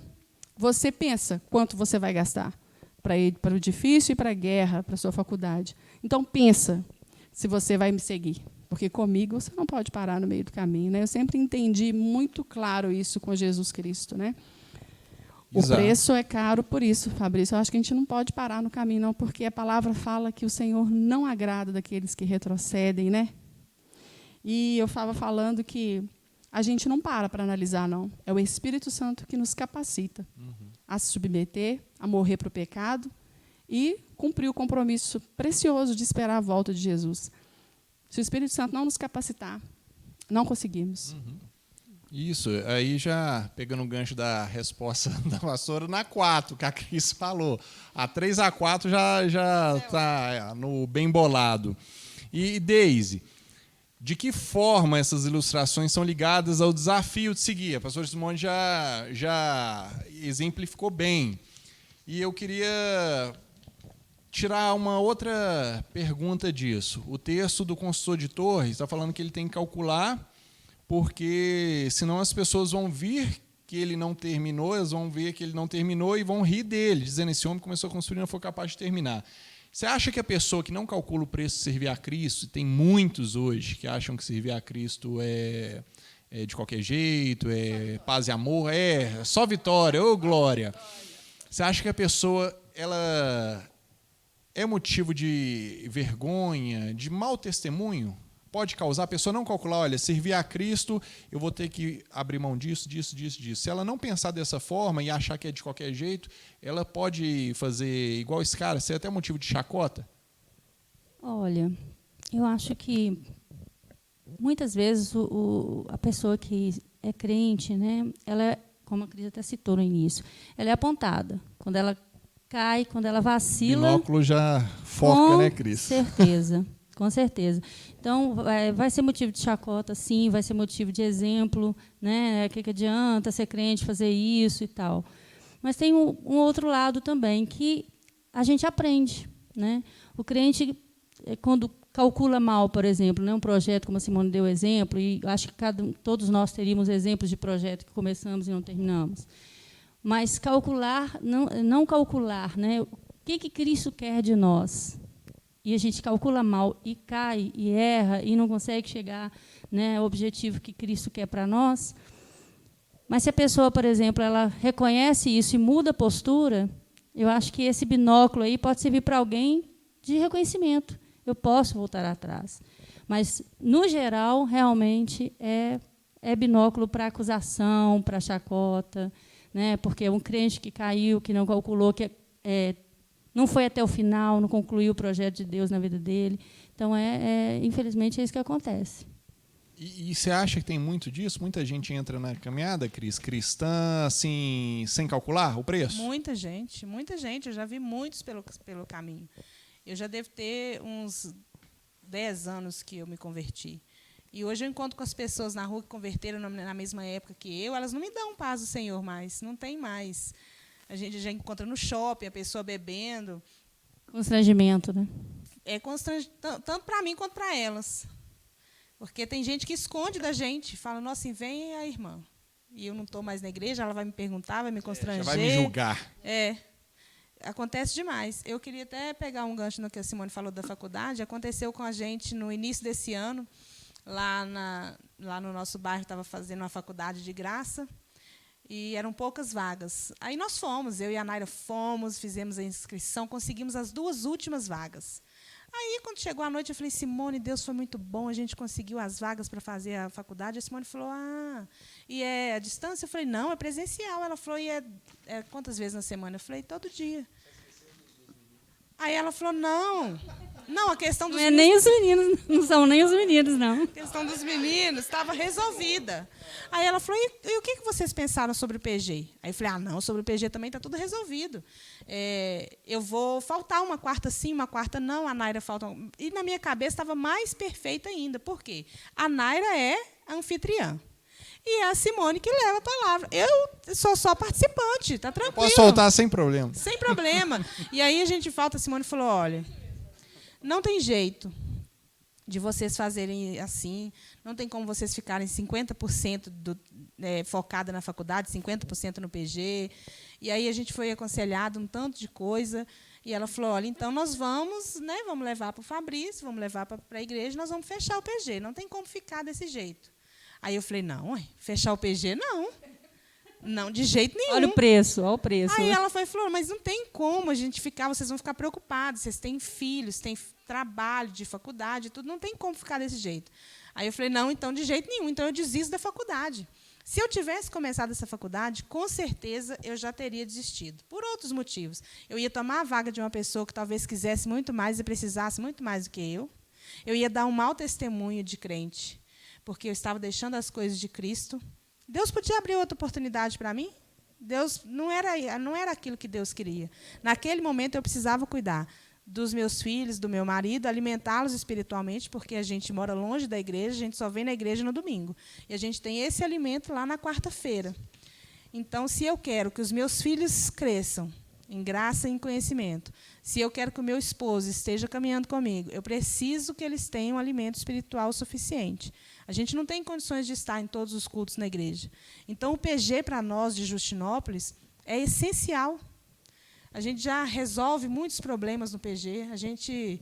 você pensa quanto você vai gastar para ir para o edifício e para a guerra, para a sua faculdade. Então, pensa se você vai me seguir, porque comigo você não pode parar no meio do caminho. Né? Eu sempre entendi muito claro isso com Jesus Cristo. Né? O preço é caro por isso, Fabrício. Eu acho que a gente não pode parar no caminho, não, porque a palavra fala que o Senhor não agrada daqueles que retrocedem. Né? E eu estava falando que a gente não para analisar, não. É o Espírito Santo que nos capacita a se submeter, a morrer para o pecado e cumprir o compromisso precioso de esperar a volta de Jesus. Se o Espírito Santo não nos capacitar, não conseguimos. Isso, aí já pegando o gancho da resposta da pastora, na 4, que a Cris falou. A 3 a 4 já está no bem bolado. E, Deise, de que forma essas ilustrações são ligadas ao desafio de seguir? A pastora Simone já exemplificou bem. E eu queria tirar uma outra pergunta disso. O texto do consultor de Torres está falando que ele tem que calcular, porque senão as pessoas vão vir que ele não terminou, elas vão ver que ele não terminou e vão rir dele, dizendo esse homem começou a construir e não foi capaz de terminar. Você acha que a pessoa que não calcula o preço de servir a Cristo, tem muitos hoje que acham que servir a Cristo é de qualquer jeito, é paz e amor, é só vitória, ô glória. Você acha que a pessoa ela é motivo de vergonha, de mau testemunho? Pode causar a pessoa não calcular, olha, servir a Cristo, eu vou ter que abrir mão disso. Se ela não pensar dessa forma e achar que é de qualquer jeito, ela pode fazer igual esse cara, ser até motivo de chacota? Olha, eu acho que muitas vezes a pessoa que é crente, né, ela, como a Cris até citou no início, ela é apontada. Quando ela cai, quando ela vacila... O binóculo já foca, né, Cris? Certeza. Com certeza. Então, vai ser motivo de chacota, sim, vai ser motivo de exemplo, né? O que adianta ser crente, fazer isso e tal. Mas tem um outro lado também, que a gente aprende. Né? O crente, quando calcula mal, por exemplo, né, um projeto, como a Simone deu exemplo, e acho que todos nós teríamos exemplos de projeto que começamos e não terminamos. Mas calcular, não calcular, né? O que Cristo quer de nós? E a gente calcula mal e cai e erra e não consegue chegar, né, ao objetivo que Cristo quer para nós. Mas se a pessoa, por exemplo, ela reconhece isso e muda a postura, eu acho que esse binóculo aí pode servir para alguém de reconhecimento. Eu posso voltar atrás. Mas, no geral, realmente é binóculo para acusação, para chacota, né, porque é um crente que caiu, que não calculou, que não foi até o final, não concluiu o projeto de Deus na vida dele. Então, infelizmente, é isso que acontece. E você acha que tem muito disso? Muita gente entra na caminhada, Cris, cristã, assim, sem calcular o preço? Muita gente. Eu já vi muitos pelo caminho. Eu já devo ter uns 10 anos que eu me converti. E hoje eu encontro com as pessoas na rua que converteram na mesma época que eu, elas não me dão paz do Senhor mais, não tem mais. A gente já encontra no shopping, a pessoa bebendo. Constrangimento, né? É constrangimento, tanto para mim quanto para elas. Porque tem gente que esconde da gente, fala, nossa, assim, vem a irmã. E eu não estou mais na igreja, ela vai me perguntar, vai me constranger. Já vai me julgar. Acontece demais. Eu queria até pegar um gancho no que a Simone falou da faculdade. Aconteceu com a gente no início desse ano, lá no nosso bairro, estava fazendo uma faculdade de graça, e eram poucas vagas. Aí nós fomos, eu e a Naira fomos, fizemos a inscrição, conseguimos as 2 últimas vagas. Aí, quando chegou a noite, eu falei, Simone, Deus foi muito bom, a gente conseguiu as vagas para fazer a faculdade. A Simone falou, e é a distância? Eu falei, não, é presencial. Ela falou, e é quantas vezes na semana? Eu falei, todo dia. Aí ela falou, não, a questão dos meninos... nem os meninos, não são nem os meninos, não. A questão dos meninos estava resolvida. Aí ela falou, e o que vocês pensaram sobre o PG? Aí eu falei, não, sobre o PG também está tudo resolvido. Eu vou faltar uma quarta sim, uma quarta não, a Naira falta... E na minha cabeça estava mais perfeita ainda. Por quê? A Naira é a anfitriã. E é a Simone que leva a palavra. Eu sou só participante, está tranquilo. Eu posso soltar sem problema. Sem problema. E aí a gente falta, a Simone falou, olha... Não tem jeito de vocês fazerem assim, não tem como vocês ficarem 50% focada na faculdade, 50% no PG. E aí a gente foi aconselhado um tanto de coisa, e ela falou, olha, então nós vamos levar para o Fabrício, vamos levar para a igreja, nós vamos fechar o PG, não tem como ficar desse jeito. Aí eu falei, não, fechar o PG, não. Não, de jeito nenhum. Olha o preço. Aí ela falou, mas não tem como a gente ficar, vocês vão ficar preocupados, vocês têm filhos, têm trabalho de faculdade, tudo, não tem como ficar desse jeito. Aí eu falei, não, então de jeito nenhum, então eu desisto da faculdade. Se eu tivesse começado essa faculdade, com certeza eu já teria desistido, por outros motivos. Eu ia tomar a vaga de uma pessoa que talvez quisesse muito mais e precisasse muito mais do que eu. Eu ia dar um mau testemunho de crente, porque eu estava deixando as coisas de Cristo. Deus podia abrir outra oportunidade para mim? Deus não era aquilo que Deus queria. Naquele momento eu precisava cuidar dos meus filhos, do meu marido, alimentá-los espiritualmente, porque a gente mora longe da igreja, a gente só vem na igreja no domingo. E a gente tem esse alimento lá na quarta-feira. Então, se eu quero que os meus filhos cresçam em graça e em conhecimento, se eu quero que o meu esposo esteja caminhando comigo, eu preciso que eles tenham alimento espiritual suficiente. A gente não tem condições de estar em todos os cultos na igreja. Então, o PG, para nós, de Justinópolis, é essencial. A gente já resolve muitos problemas no PG, a gente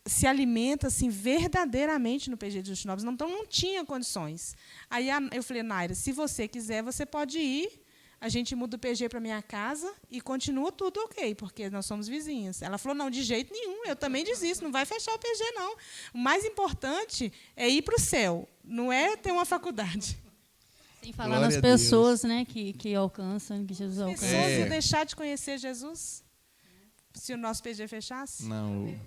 se alimenta assim, verdadeiramente no PG de Justinópolis. Então, não tinha condições. Aí eu falei, Naira, se você quiser, você pode ir, a gente muda o PG para a minha casa e continua tudo ok, porque nós somos vizinhas. Ela falou, não, de jeito nenhum, eu também desisto, não vai fechar o PG, não. O mais importante é ir para o céu, não é ter uma faculdade. Sem falar nas pessoas, né, que alcançam, que Jesus alcança. As pessoas iam deixar de conhecer Jesus se o nosso PG fechasse? Não.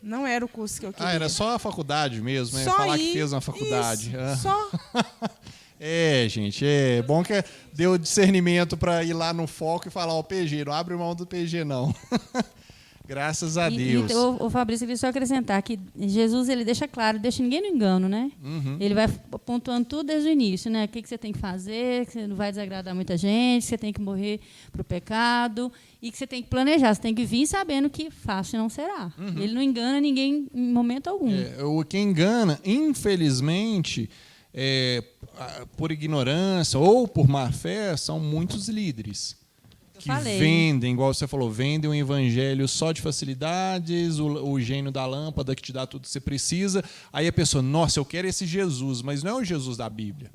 Não era o curso que eu queria. Era só a faculdade mesmo, né? Só Falar ir, que fez uma faculdade. Isso, só. Gente, é bom que deu discernimento para ir lá no foco e falar, o PG, não abre mão do PG, não. Graças a Deus. O Fabrício queria só acrescentar que Jesus ele deixa claro, deixa ninguém no engano, né? Uhum. Ele vai pontuando tudo desde o início, né? O que você tem que fazer, que você não vai desagradar muita gente, que você tem que morrer para o pecado e que você tem que planejar, você tem que vir sabendo que fácil não será. Uhum. Ele não engana ninguém em momento algum. Quem engana, infelizmente, por ignorância ou por má fé, são muitos líderes. Que vendem, igual você falou, vendem um evangelho só de facilidades, o gênio da lâmpada que te dá tudo que você precisa. Aí a pessoa, nossa, eu quero esse Jesus, mas não é o Jesus da Bíblia.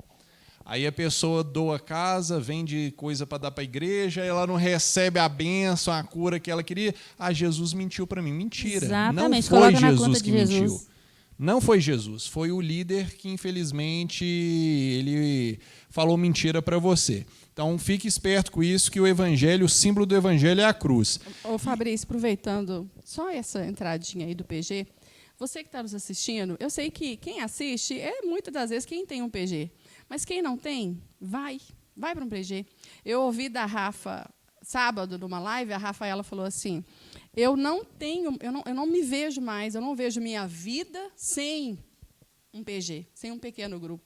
Aí a pessoa doa a casa, vende coisa para dar para a igreja, ela não recebe a bênção, a cura que ela queria. Jesus mentiu para mim. Mentira. Exatamente. Não foi Jesus que mentiu. Não foi Jesus, foi o líder que, infelizmente, ele falou mentira para você. Então, fique esperto com isso, que o evangelho, o símbolo do evangelho é a cruz. Ô, Fabrício, aproveitando só essa entradinha aí do PG, você que está nos assistindo, eu sei que quem assiste é muitas das vezes quem tem um PG. Mas quem não tem, vai para um PG. Eu ouvi da Rafa, sábado, numa live, a Rafaela falou assim, eu não me vejo mais, eu não vejo minha vida sem um PG, sem um pequeno grupo.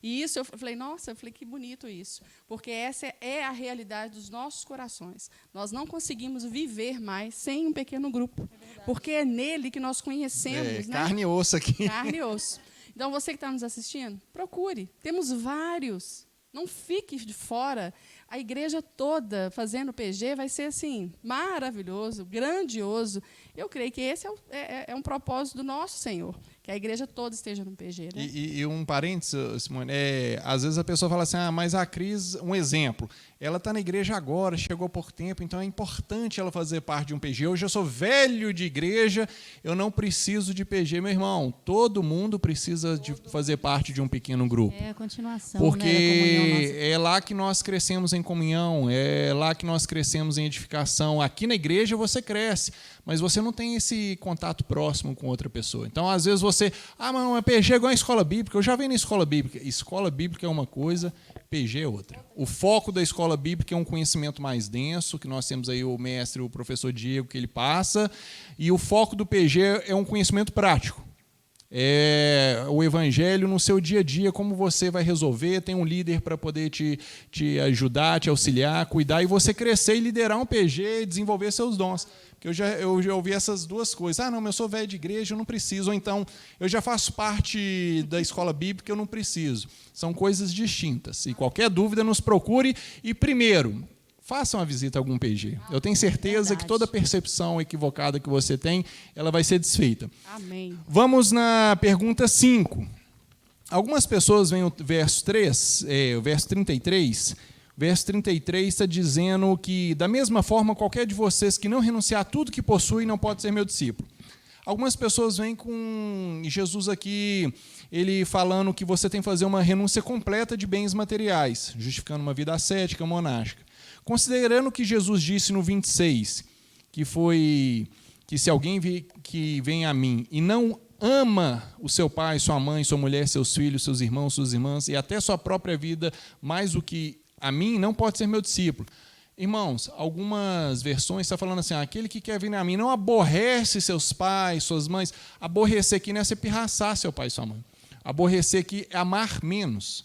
E isso eu falei, nossa, que bonito isso, porque essa é a realidade dos nossos corações. Nós não conseguimos viver mais sem um pequeno grupo, porque é nele que nós conhecemos. Né? Carne e osso aqui. Carne e osso. Então, você que está nos assistindo, procure. Temos vários. Não fique de fora. A igreja toda fazendo PG vai ser assim, maravilhoso, grandioso. Eu creio que esse é um propósito do nosso Senhor, que a igreja toda esteja no PG. Né? E um parênteses, Simone, às vezes a pessoa fala assim, mas a Cris, um exemplo, ela está na igreja agora, chegou por tempo, então é importante ela fazer parte de um PG. Hoje eu sou velho de igreja, eu não preciso de PG. Meu irmão, todo mundo precisa de fazer parte de um pequeno grupo. É a continuação, porque né, da comunhão nossa. É lá que nós crescemos em comunhão, é lá que nós crescemos em edificação. Aqui na igreja você cresce, mas você não tem esse contato próximo com outra pessoa. Então, às vezes você... mas não, é PG igual a escola bíblica. Eu já venho na escola bíblica. Escola bíblica é uma coisa, PG é outra. O foco da escola bíblica é um conhecimento mais denso, que nós temos aí o mestre, o professor Diego, que ele passa, e o foco do PG é um conhecimento prático. É o evangelho no seu dia a dia, como você vai resolver, tem um líder para poder te ajudar, te auxiliar, cuidar, e você crescer e liderar um PG e desenvolver seus dons. Porque eu já ouvi essas duas coisas. Não, mas eu sou velho de igreja, eu não preciso. Ou então, eu já faço parte da escola bíblica, eu não preciso. São coisas distintas. E qualquer dúvida, nos procure. E, primeiro, faça uma visita a algum PG. Eu tenho certeza que toda percepção equivocada que você tem, ela vai ser desfeita. Amém. Vamos na pergunta 5. Algumas pessoas veem o verso 3, o verso 33... Verso 33 está dizendo que, da mesma forma, qualquer de vocês que não renunciar a tudo que possui não pode ser meu discípulo. Algumas pessoas vêm com Jesus aqui, ele falando que você tem que fazer uma renúncia completa de bens materiais, justificando uma vida ascética, monástica. Considerando que Jesus disse no 26, que se alguém que vem a mim e não ama o seu pai, sua mãe, sua mulher, seus filhos, seus irmãos, suas irmãs, e até sua própria vida, mais do que a mim, não pode ser meu discípulo. Irmãos, algumas versões estão falando assim, aquele que quer vir a mim não aborrece seus pais, suas mães. Aborrecer aqui não é você pirraçar seu pai e sua mãe. Aborrecer aqui é amar menos.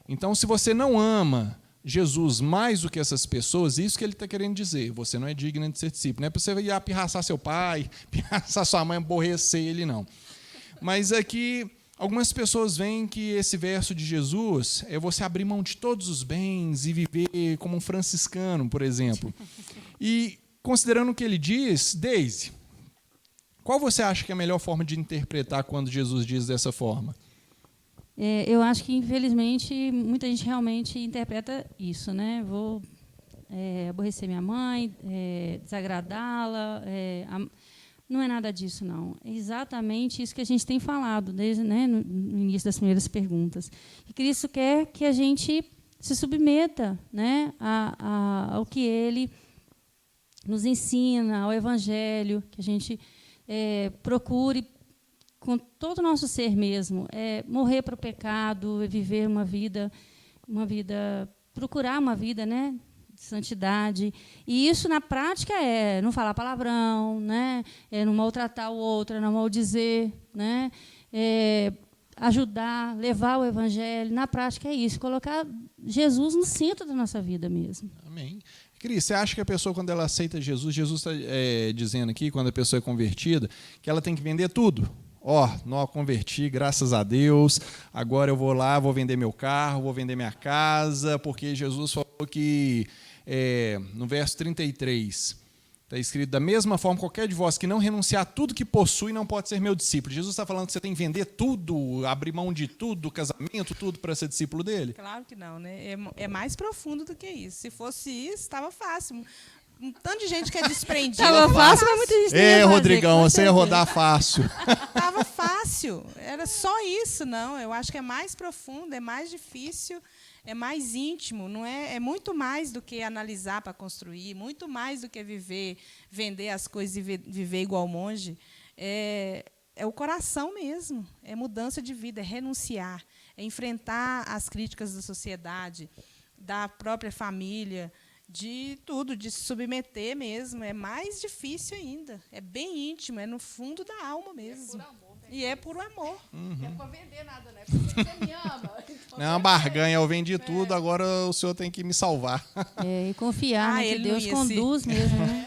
Então, se você não ama Jesus mais do que essas pessoas, isso que ele está querendo dizer, você não é digno de ser discípulo. Não é para você ir pirraçar seu pai, pirraçar sua mãe, aborrecer ele, não. Mas aqui... Algumas pessoas veem que esse verso de Jesus é você abrir mão de todos os bens e viver como um franciscano, por exemplo. E, considerando o que ele diz, Deise, qual você acha que é a melhor forma de interpretar quando Jesus diz dessa forma? Eu acho que, infelizmente, muita gente realmente interpreta isso, né? Vou aborrecer minha mãe, desagradá-la... Não é nada disso, não. É exatamente isso que a gente tem falado desde, né, no início das primeiras perguntas. E Cristo quer que a gente se submeta, né, ao que Ele nos ensina, ao Evangelho, que a gente procure, com todo o nosso ser mesmo, morrer para o pecado, viver uma vida, procurar uma vida, né, santidade. E isso, na prática, é não falar palavrão, né? É não maltratar o outro, é não maldizer, né? Ajudar, levar o evangelho. Na prática, é isso. Colocar Jesus no centro da nossa vida mesmo. Amém. Cris, você acha que a pessoa, quando ela aceita Jesus está dizendo aqui, quando a pessoa é convertida, que ela tem que vender tudo? Não converti, graças a Deus, agora eu vou lá, vou vender meu carro, vou vender minha casa, porque Jesus falou que, no verso 33, está escrito, da mesma forma, qualquer de vós que não renunciar a tudo que possui não pode ser meu discípulo. Jesus está falando que você tem que vender tudo, abrir mão de tudo, casamento, tudo para ser discípulo dele? Claro que não, né? É mais profundo do que isso. Se fosse isso, estava fácil. um tanto de gente que é desprendida. Tava fácil, mas muita gente não ia fazer, Rodrigão, com você ia certeza. rodar fácil. Tava fácil. Era só isso, não. Eu acho que é mais profundo, é mais difícil, é mais íntimo. Não é, é muito mais do que analisar para construir, muito mais do que viver, vender as coisas e viver igual monge. É o coração mesmo. É mudança de vida, é renunciar, é enfrentar as críticas da sociedade, da própria família, de tudo, de se submeter mesmo. É mais difícil ainda. É bem íntimo, é no fundo da alma mesmo. E é por amor. Não é para vender nada, né? Porque você me ama. Então, Não é uma barganha, eu vendi tudo, agora o senhor tem que me salvar. E confiar, né, que ele não Deus ia conduz mesmo. Né?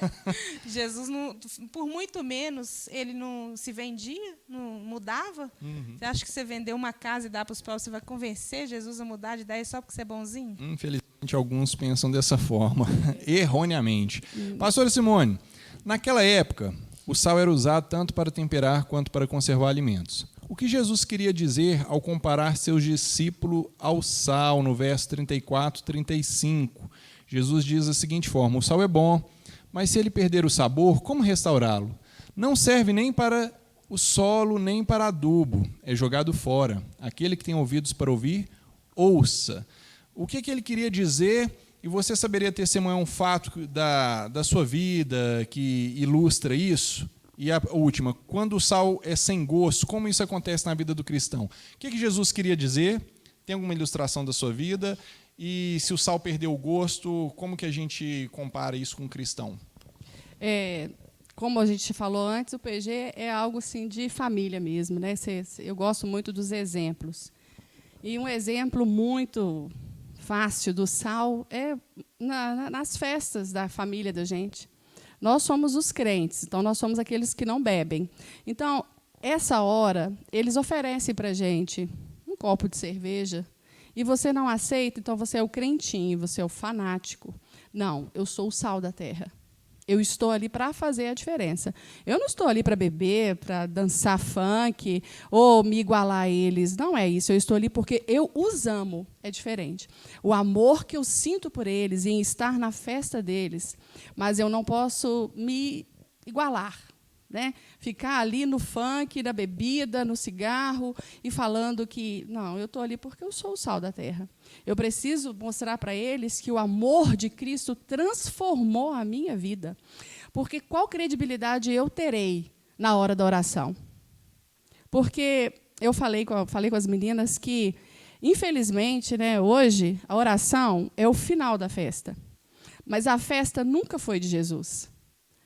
Jesus, não, por muito menos, ele não se vendia, não mudava. Você acha que você vendeu uma casa e dá para os pobres, você vai convencer Jesus a mudar de ideia só porque você é bonzinho? Infelizmente, alguns pensam dessa forma, erroneamente. Pastora Simone, naquela época, o sal era usado tanto para temperar quanto para conservar alimentos. O que Jesus queria dizer ao comparar seus discípulos ao sal, no verso 34, 35? Jesus diz da seguinte forma: o sal é bom, mas se ele perder o sabor, como restaurá-lo? Não serve nem para o solo, nem para adubo. É jogado fora. Aquele que tem ouvidos para ouvir, ouça. O que ele queria dizer? E você saberia testemunhar um fato da sua vida que ilustra isso? E a última, quando o sal é sem gosto, como isso acontece na vida do cristão? O que Jesus queria dizer? Tem alguma ilustração da sua vida? E se o sal perdeu o gosto, como que a gente compara isso com o cristão? Como a gente falou antes, o PG é algo assim, de família mesmo. Né? Eu gosto muito dos exemplos. E um exemplo muito fácil do sal é nas festas da família da gente. Nós somos os crentes, então nós somos aqueles que não bebem. Então, essa hora, eles oferecem para a gente um copo de cerveja e você não aceita, então você é o crentinho, você é o fanático. Não, eu sou o sal da terra. Eu estou ali para fazer a diferença. Eu não estou ali para beber, para dançar funk ou me igualar a eles. Não é isso. Eu estou ali porque eu os amo. É diferente. O amor que eu sinto por eles em estar na festa deles, mas eu não posso me igualar. Né? Ficar ali no funk, na bebida, no cigarro e falando que, não, eu estou ali porque eu sou o sal da terra. Eu preciso mostrar para eles que o amor de Cristo transformou a minha vida. Porque qual credibilidade eu terei na hora da oração? Porque eu falei com as meninas que, infelizmente, né, hoje, a oração é o final da festa. Mas a festa nunca foi de Jesus.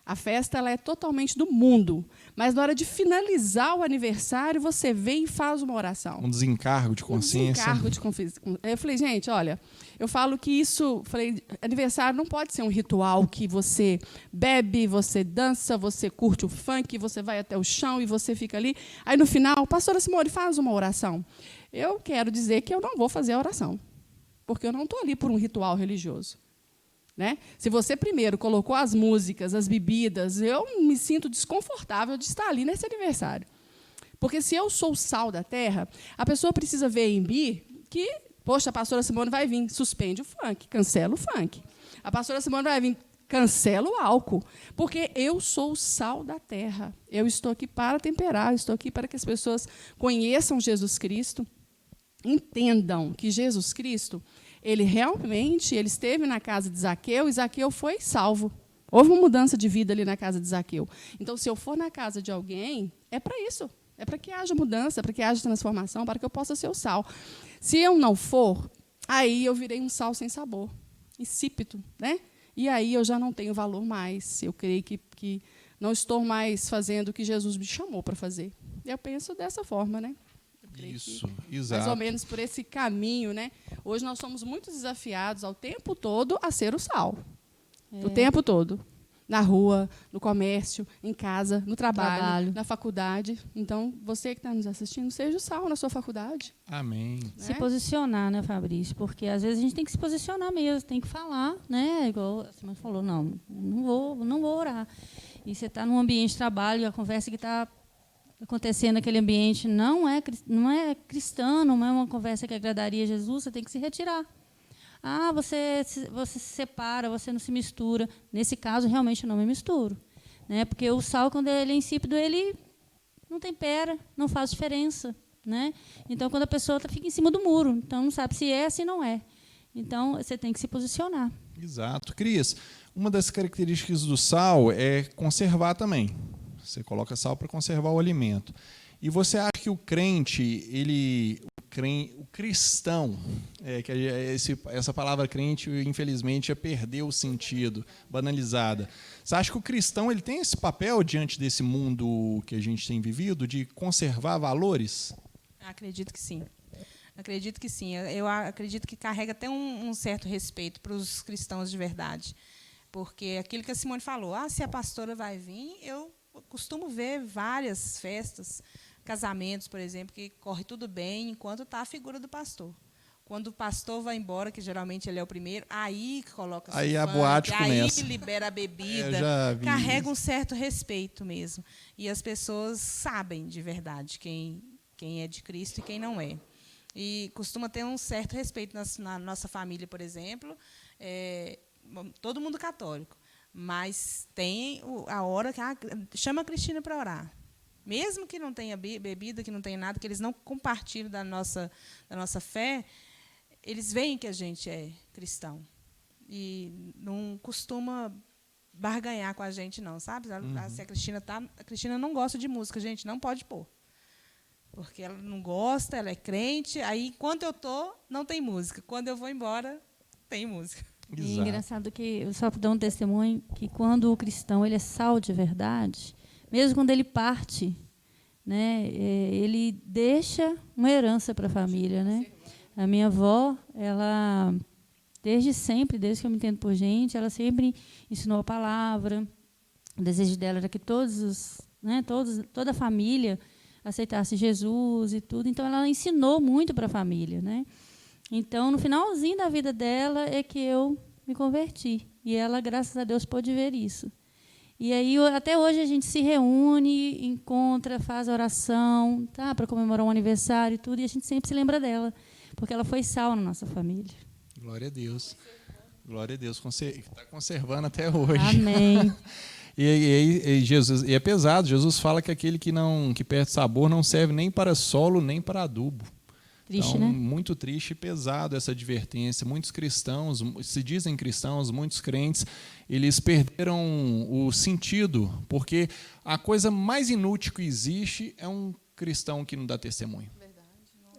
A festa ela é totalmente do mundo. Mas, na hora de finalizar o aniversário, você vem e faz uma oração. Um desencargo de consciência. Um desencargo de consciência. Eu falei, gente, olha, eu falo que isso... aniversário não pode ser um ritual que você bebe, você dança, você curte o funk, você vai até o chão e você fica ali. Aí, no final, pastora Simone, faz uma oração. Eu quero dizer que eu não vou fazer a oração. Porque eu não estou ali por um ritual religioso. Né? Se você primeiro colocou as músicas, as bebidas, eu me sinto desconfortável de estar ali nesse aniversário. Porque se eu sou o sal da terra, a pessoa precisa ver em mim que, poxa, a pastora Simone vai vir, suspende o funk, cancela o funk. A pastora Simone vai vir, cancela o álcool. Porque eu sou o sal da terra. Eu estou aqui para temperar, estou aqui para que as pessoas conheçam Jesus Cristo, entendam que Jesus Cristo... Ele realmente esteve na casa de Zaqueu e Zaqueu foi salvo. Houve uma mudança de vida ali na casa de Zaqueu. Então, se eu for na casa de alguém, é para isso. É para que haja mudança, para que haja transformação, para que eu possa ser o sal. Se eu não for, aí eu virei um sal sem sabor, insípido. Né? E aí eu já não tenho valor mais. Eu creio que não estou mais fazendo o que Jesus me chamou para fazer. Eu penso dessa forma, né? Isso, exato. Mais ou menos por esse caminho, né? Hoje nós somos muito desafiados ao tempo todo a ser o sal. O tempo todo. Na rua, no comércio, em casa, no trabalho, na faculdade. Então, você que está nos assistindo, seja o sal na sua faculdade. Amém. Né? Se posicionar, né, Fabrício? Porque, às vezes, a gente tem que se posicionar mesmo, tem que falar, né? Igual a Simone falou, não vou orar. E você está num ambiente de trabalho, e a conversa que está acontecendo naquele ambiente não é cristã, não é uma conversa que agradaria a Jesus, você tem que se retirar. você se separa, você não se mistura. Nesse caso, realmente, eu não me misturo. Né? Porque o sal, quando ele é insípido, ele não tempera, não faz diferença. Né? Então, quando a pessoa fica em cima do muro, então não sabe se é, se não é. Então, você tem que se posicionar. Exato. Cris, uma das características do sal é conservar também. Você coloca sal para conservar o alimento. E você acha que o crente, o cristão, essa palavra crente, infelizmente, já perdeu o sentido, banalizada. Você acha que o cristão ele tem esse papel diante desse mundo que a gente tem vivido, de conservar valores? Acredito que sim. Acredito que sim. Eu acredito que carrega até um certo respeito para os cristãos de verdade. Porque aquilo que a Simone falou, se a pastora vai vir, eu costumo ver várias festas, casamentos, por exemplo, que corre tudo bem enquanto está a figura do pastor. Quando o pastor vai embora, que geralmente ele é o primeiro, aí coloca aí a boate começa. Aí libera a bebida, carrega um certo respeito mesmo. E as pessoas sabem de verdade quem é de Cristo e quem não é. E costuma ter um certo respeito na nossa família, por exemplo, todo mundo católico, mas tem a hora que chama a Cristina para orar. Mesmo que não tenha bebida, que não tenha nada, que eles não compartilham da nossa fé, eles veem que a gente é cristão. E não costuma barganhar com a gente, não, sabe? Se a Cristina não gosta de música, gente, não pode pôr. Porque ela não gosta, ela é crente, aí, enquanto eu estou, não tem música. Quando eu vou embora, tem música. E é engraçado que, eu só para dar um testemunho, que quando o cristão ele é sal de verdade, mesmo quando ele parte, né, ele deixa uma herança para a família. Né? A minha avó, ela, desde sempre, desde que eu me entendo por gente, ela sempre ensinou a palavra. O desejo dela era que toda a família aceitasse Jesus e tudo. Então, ela ensinou muito para a família. Né? Então, no finalzinho da vida dela é que eu me converti. E ela, graças a Deus, pôde ver isso. E aí, até hoje, a gente se reúne, encontra, faz oração, para comemorar um aniversário e tudo, e a gente sempre se lembra dela, porque ela foi sal na nossa família. Glória a Deus. Glória a Deus. Está conservando até hoje. Amém. E é pesado. Jesus fala que aquele que perde sabor não serve nem para solo, nem para adubo. Triste, então, né? Muito triste e pesado essa advertência. Muitos cristãos, se dizem cristãos, muitos crentes, eles perderam o sentido, porque a coisa mais inútil que existe é um cristão que não dá testemunho.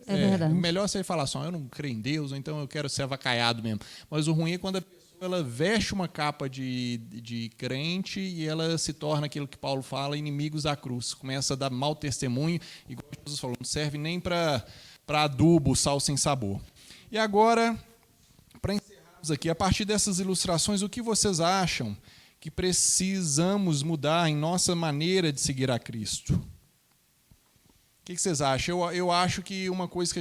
É verdade. Melhor você falar assim, eu não creio em Deus, ou então eu quero ser avacaiado mesmo. Mas o ruim é quando a pessoa ela veste uma capa de crente e ela se torna aquilo que Paulo fala, inimigos da cruz. Começa a dar mau testemunho, igual Jesus falou, não serve nem para adubo, sal sem sabor. E agora, para encerrarmos aqui, a partir dessas ilustrações, o que vocês acham que precisamos mudar em nossa maneira de seguir a Cristo? O que vocês acham? Eu acho que uma coisa que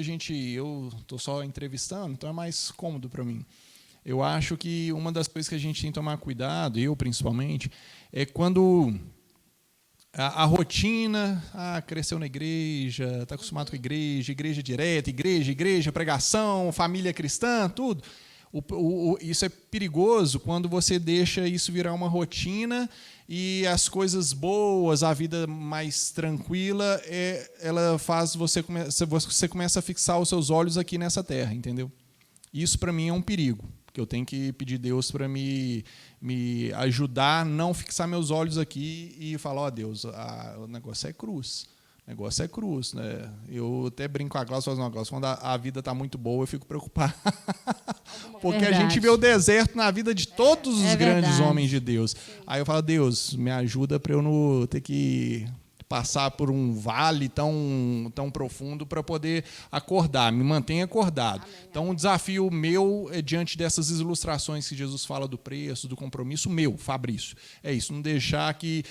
eu estou só entrevistando, então é mais cômodo para mim. Eu acho que uma das coisas que a gente tem que tomar cuidado, eu principalmente, é quando a rotina, cresceu na igreja, está acostumado com a igreja direta, igreja, pregação, família cristã, tudo. Isso é perigoso quando você deixa isso virar uma rotina e as coisas boas, a vida mais tranquila, ela faz você começa a fixar os seus olhos aqui nessa terra, entendeu? Isso para mim é um perigo, que eu tenho que pedir a Deus para me ajudar a não fixar meus olhos aqui e falar, Deus, o negócio é cruz. O negócio é cruz, né? Eu até brinco com a Glaucia, falo, Glaucia, quando a vida está muito boa, eu fico preocupado. Porque verdade. a gente vê o deserto na vida de todos os grandes verdade. homens de Deus. Sim. Aí eu falo, Deus, me ajuda para eu não ter que passar por um vale tão profundo para poder acordar, me mantenha acordado. Amém. Então, um desafio meu é diante dessas ilustrações que Jesus fala do preço, do compromisso, meu, Fabrício, é isso, não deixar que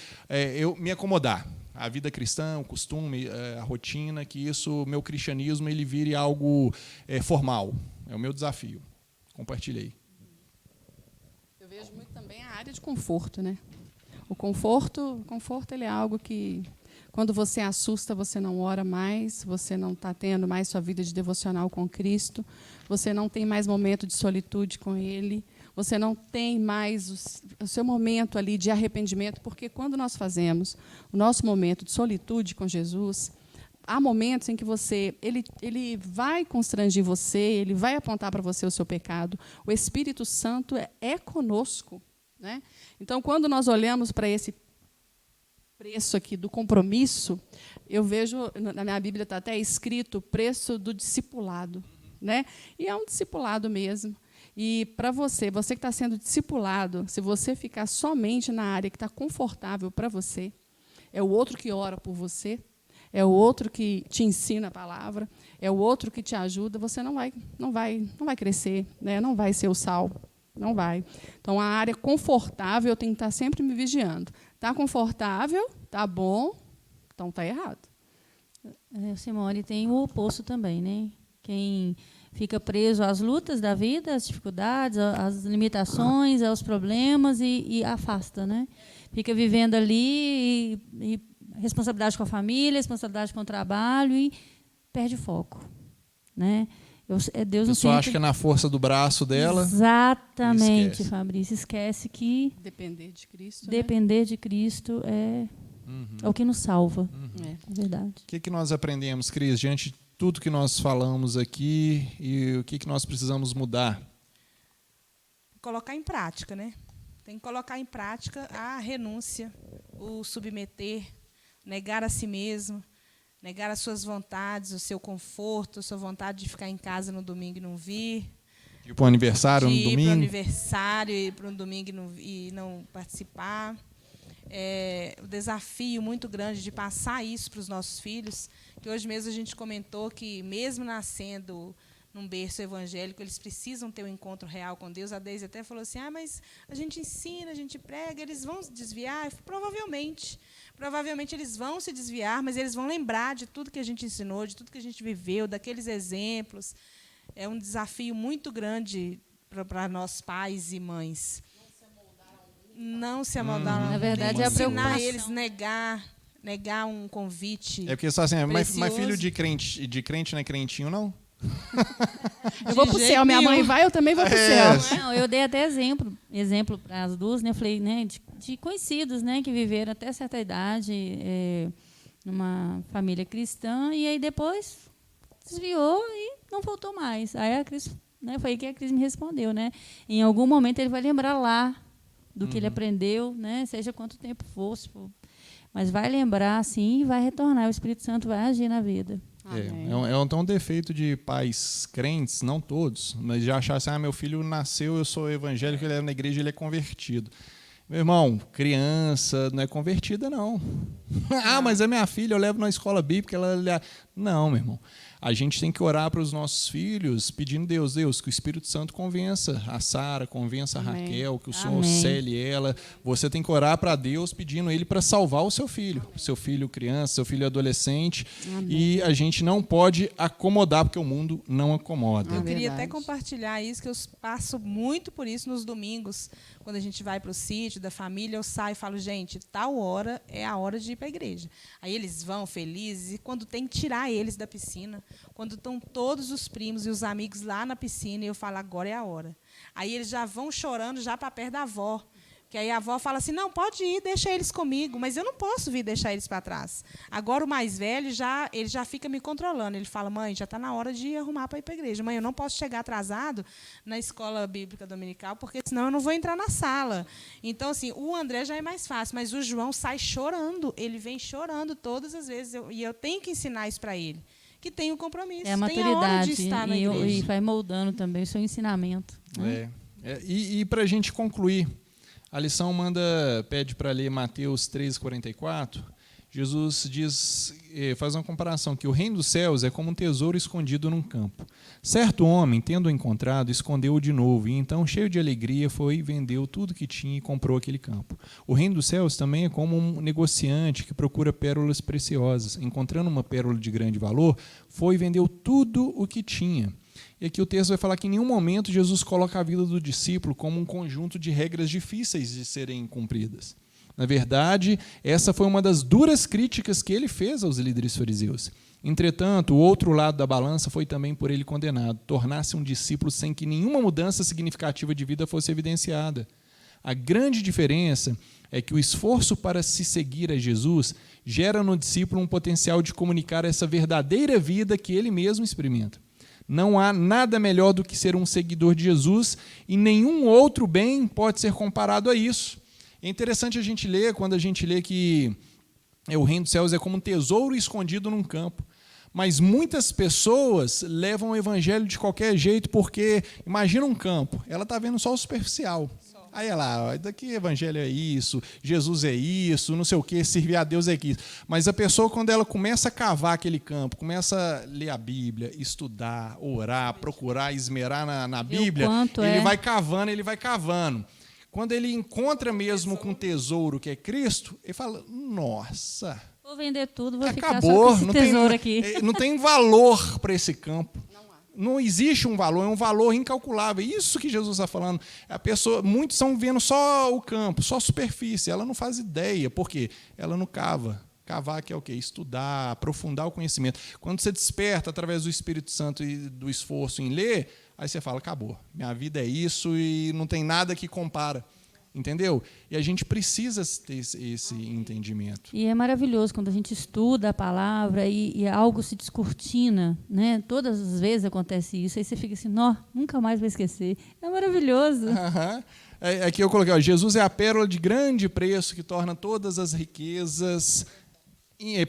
eu me acomodar. A vida cristã, o costume, a rotina, que isso, meu cristianismo, ele vire algo formal. É o meu desafio. Compartilhei. Eu vejo muito também a área de conforto, né? O conforto ele é algo que Quando você assusta, você não ora mais, você não está tendo mais sua vida de devocional com Cristo, você não tem mais momento de solitude com Ele, você não tem mais o seu momento ali de arrependimento, porque quando nós fazemos o nosso momento de solitude com Jesus, há momentos em que ele vai constranger você, ele vai apontar para você o seu pecado. O Espírito Santo é conosco, né? Então, quando nós olhamos para esse preço aqui do compromisso, eu vejo, na minha Bíblia está até escrito, preço do discipulado, né? E é um discipulado mesmo. E para você que está sendo discipulado, se você ficar somente na área que está confortável para você, é o outro que ora por você, é o outro que te ensina a palavra, é o outro que te ajuda, você não vai crescer, né? Não vai ser o sal, não vai. Então, a área confortável, eu tenho que estar sempre me vigiando. Está confortável, está bom, então está errado. Simone, tem o oposto também, né? Quem fica preso às lutas da vida, às dificuldades, às limitações, aos problemas e afasta, né? Fica vivendo ali e responsabilidade com a família, responsabilidade com o trabalho e perde o foco, né? Deus a pessoa acha que é na força do braço dela. Exatamente, Fabrício. Esquece que depender de Cristo. Depender de Cristo é o que nos salva. É verdade. O que nós aprendemos, Cris, diante de tudo que nós falamos aqui e o que nós precisamos mudar? Colocar em prática, né? Tem que colocar em prática a renúncia, o submeter, negar a si mesmo, negar as suas vontades, o seu conforto, a sua vontade de ficar em casa no domingo e não vir. Ir para o aniversário no domingo. Ir para o aniversário e para um domingo e não participar. O desafio muito grande de passar isso para os nossos filhos, que hoje mesmo a gente comentou que, mesmo nascendo num berço evangélico, eles precisam ter um encontro real com Deus. A Deise até falou assim, mas a gente ensina, a gente prega, eles vão se desviar? Provavelmente eles vão se desviar, mas eles vão lembrar de tudo que a gente ensinou, de tudo que a gente viveu, daqueles exemplos. É um desafio muito grande para nós pais e mães. Não se amoldaram. Na verdade, é a preocupação. Ensinar eles negar um convite. É porque só assim, mas filho de crente não é crentinho, não? Eu vou para o céu, minha mãe vai, eu também vou para o céu. Não, eu dei até exemplo para as duas, né? Falei, né, de conhecidos, né, que viveram até certa idade numa família cristã e aí depois desviou e não voltou mais. Aí a Cris, né, foi aí que a Cris me respondeu, né? Em algum momento ele vai lembrar lá do que ele aprendeu, né? Seja quanto tempo fosse, mas vai lembrar, sim, e vai retornar. O Espírito Santo vai agir na vida. É um defeito de pais crentes, não todos, mas já achar assim, meu filho nasceu, eu sou evangélico, ele era na igreja, ele é convertido. Meu irmão, criança não é convertida, não. Mas é minha filha, eu levo na escola bíblica, ela... Não, meu irmão. A gente tem que orar para os nossos filhos, pedindo Deus, que o Espírito Santo convença a Sara, convença a Raquel, que o Senhor cele ela. Você tem que orar para Deus, pedindo Ele para salvar o seu filho criança, seu filho adolescente. Amém. E a gente não pode acomodar, porque o mundo não acomoda. Eu queria até compartilhar isso, que eu passo muito por isso nos domingos, quando a gente vai para o sítio da família, eu saio e falo, gente, tal hora é a hora de ir para a igreja. Aí eles vão felizes, e quando tem que tirar eles da piscina, quando estão todos os primos e os amigos lá na piscina, eu falo, agora é a hora. Aí eles já vão chorando já para perto da avó. Que aí a avó fala assim, não, pode ir, deixa eles comigo, mas eu não posso vir deixar eles para trás. Agora o mais velho, ele já fica me controlando. Ele fala, mãe, já está na hora de arrumar para ir para a igreja. Mãe, eu não posso chegar atrasado na escola bíblica dominical, porque senão eu não vou entrar na sala. Então, assim, o André já é mais fácil, mas o João sai chorando. Ele vem chorando todas as vezes, e eu tenho que ensinar isso para ele. Que tem o compromisso, a maturidade, tem a hora de estar na igreja. E vai moldando também o seu ensinamento. Né? E para a gente concluir, a lição pede para ler Mateus 3,44. Jesus faz uma comparação, que o reino dos céus é como um tesouro escondido num campo. Certo homem, tendo-o encontrado, escondeu-o de novo, e então, cheio de alegria, foi e vendeu tudo que tinha e comprou aquele campo. O reino dos céus também é como um negociante que procura pérolas preciosas. Encontrando uma pérola de grande valor, foi e vendeu tudo o que tinha. E aqui o texto vai falar que em nenhum momento Jesus coloca a vida do discípulo como um conjunto de regras difíceis de serem cumpridas. Na verdade, essa foi uma das duras críticas que ele fez aos líderes fariseus. Entretanto, o outro lado da balança foi também por ele condenado, tornar-se um discípulo sem que nenhuma mudança significativa de vida fosse evidenciada. A grande diferença é que o esforço para se seguir a Jesus gera no discípulo um potencial de comunicar essa verdadeira vida que ele mesmo experimenta. Não há nada melhor do que ser um seguidor de Jesus e nenhum outro bem pode ser comparado a isso. É interessante a gente ler, quando a gente lê que o reino dos céus é como um tesouro escondido num campo. Mas muitas pessoas levam o evangelho de qualquer jeito, porque imagina um campo, ela está vendo só o superficial. Aí ela, daqui evangelho é isso, Jesus é isso, não sei o quê, servir a Deus é isso. Mas a pessoa, quando ela começa a cavar aquele campo, começa a ler a Bíblia, estudar, orar, procurar, esmerar na Bíblia, ele vai cavando. Quando ele encontra mesmo com o tesouro que é Cristo, ele fala, nossa, vou vender tudo, vou ficar acabou, só com esse tesouro aqui. Não tem valor para esse campo. Não existe um valor, é um valor incalculável. Isso que Jesus está falando. Muitos estão vendo só o campo, só a superfície. Ela não faz ideia. Por quê? Ela não cava. Cavar que é o quê? Estudar, aprofundar o conhecimento. Quando você desperta através do Espírito Santo e do esforço em ler, aí você fala, acabou. Minha vida é isso e não tem nada que compara. Entendeu? E a gente precisa ter esse entendimento. E é maravilhoso quando a gente estuda a palavra e algo se descortina, né? Todas as vezes acontece isso. Aí você fica assim, nunca mais vou esquecer. É maravilhoso. Aqui eu coloquei, Jesus é a pérola de grande preço que torna todas as riquezas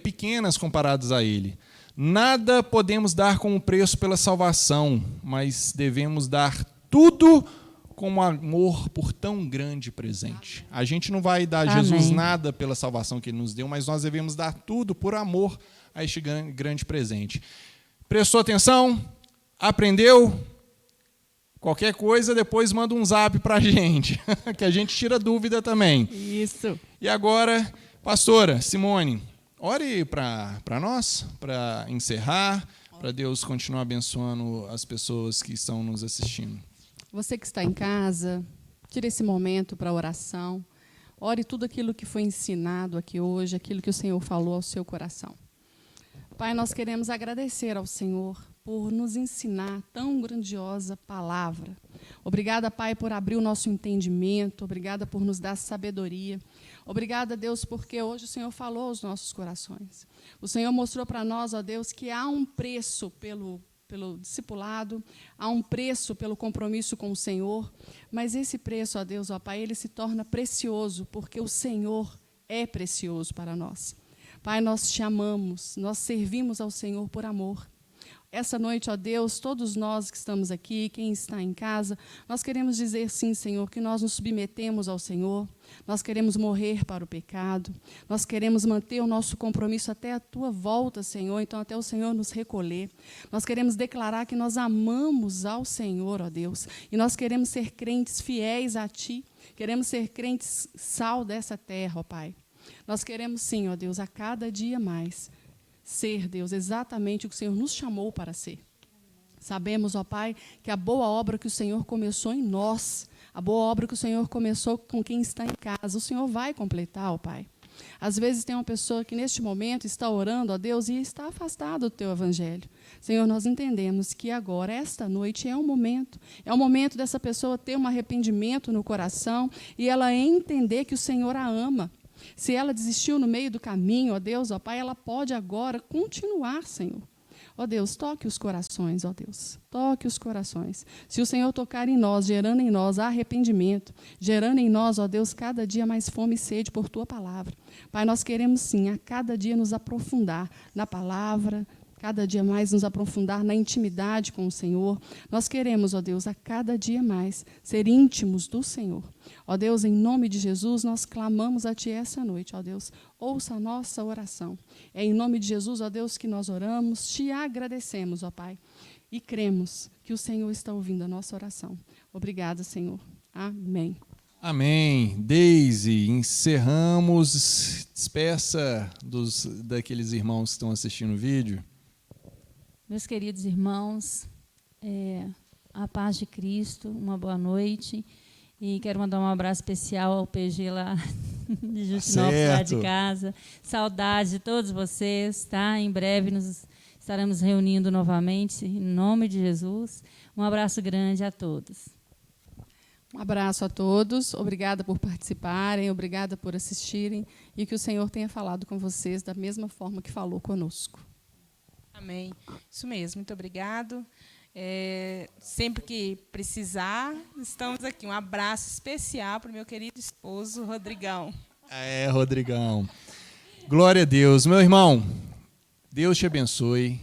pequenas comparadas a ele. Nada podemos dar como preço pela salvação, mas devemos dar tudo com amor por tão grande presente. A gente não vai dar a Jesus nada pela salvação que ele nos deu, mas nós devemos dar tudo por amor a este grande presente. Prestou atenção? Aprendeu? Qualquer coisa, depois manda um zap para a gente, que a gente tira dúvida também. Isso. E agora, pastora Simone, ore para nós, para encerrar, para Deus continuar abençoando as pessoas que estão nos assistindo. Você que está em casa, tire esse momento para oração. Ore tudo aquilo que foi ensinado aqui hoje, aquilo que o Senhor falou ao seu coração. Pai, nós queremos agradecer ao Senhor por nos ensinar tão grandiosa palavra. Obrigada, Pai, por abrir o nosso entendimento. Obrigada por nos dar sabedoria. Obrigada, Deus, porque hoje o Senhor falou aos nossos corações. O Senhor mostrou para nós, ó Deus, que há um preço pelo discipulado, há um preço pelo compromisso com o Senhor, mas esse preço, ó Deus, ó Pai, ele se torna precioso, porque o Senhor é precioso para nós. Pai, nós te amamos, nós servimos ao Senhor por amor. Essa noite, ó Deus, todos nós que estamos aqui, quem está em casa, nós queremos dizer sim, Senhor, que nós nos submetemos ao Senhor, nós queremos morrer para o pecado, nós queremos manter o nosso compromisso até a Tua volta, Senhor, então até o Senhor nos recolher. Nós queremos declarar que nós amamos ao Senhor, ó Deus, e nós queremos ser crentes fiéis a Ti, queremos ser crentes sal dessa terra, ó Pai. Nós queremos sim, ó Deus, a cada dia mais, ser, Deus, exatamente o que o Senhor nos chamou para ser. Sabemos, ó Pai, que a boa obra que o Senhor começou em nós, a boa obra que o Senhor começou com quem está em casa, o Senhor vai completar, ó Pai. Às vezes tem uma pessoa que neste momento está orando a Deus e está afastada do Teu Evangelho. Senhor, nós entendemos que agora, esta noite, é o momento dessa pessoa ter um arrependimento no coração e ela entender que o Senhor a ama. Se ela desistiu no meio do caminho, ó Deus, ó Pai, ela pode agora continuar, Senhor. Ó Deus, toque os corações, ó Deus, toque os corações. Se o Senhor tocar em nós, gerando em nós arrependimento, gerando em nós, ó Deus, cada dia mais fome e sede por Tua palavra. Pai, nós queremos sim, a cada dia nos aprofundar na palavra, cada dia mais nos aprofundar na intimidade com o Senhor. Nós queremos, ó Deus, a cada dia mais ser íntimos do Senhor. Ó Deus, em nome de Jesus, nós clamamos a Ti essa noite, ó Deus, ouça a nossa oração. É em nome de Jesus, ó Deus, que nós oramos, Te agradecemos, ó Pai, e cremos que o Senhor está ouvindo a nossa oração. Obrigada, Senhor. Amém. Amém. Deise, encerramos. Despeça daqueles irmãos que estão assistindo o vídeo. Meus queridos irmãos, a paz de Cristo, uma boa noite. E quero mandar um abraço especial ao PG lá de Justinópolis, lá de casa. Saudade de todos vocês, tá? Em breve nos estaremos reunindo novamente, em nome de Jesus. Um abraço grande a todos. Um abraço a todos, obrigada por participarem, obrigada por assistirem e que o Senhor tenha falado com vocês da mesma forma que falou conosco. Amém. Isso mesmo, muito obrigado. Sempre que precisar, estamos aqui. Um abraço especial para o meu querido esposo, Rodrigão. Rodrigão. Glória a Deus. Meu irmão, Deus te abençoe.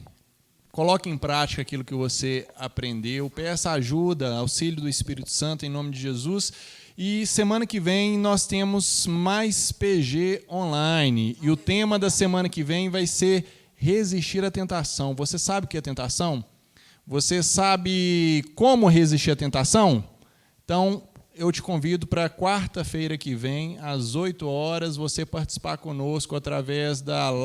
Coloque em prática aquilo que você aprendeu. Peça ajuda, auxílio do Espírito Santo, em nome de Jesus. E semana que vem nós temos mais PG online. E o tema da semana que vem vai ser resistir à tentação. Você sabe o que é tentação? Você sabe como resistir à tentação? Então, eu te convido para quarta-feira que vem, às 8 horas, você participar conosco através da live.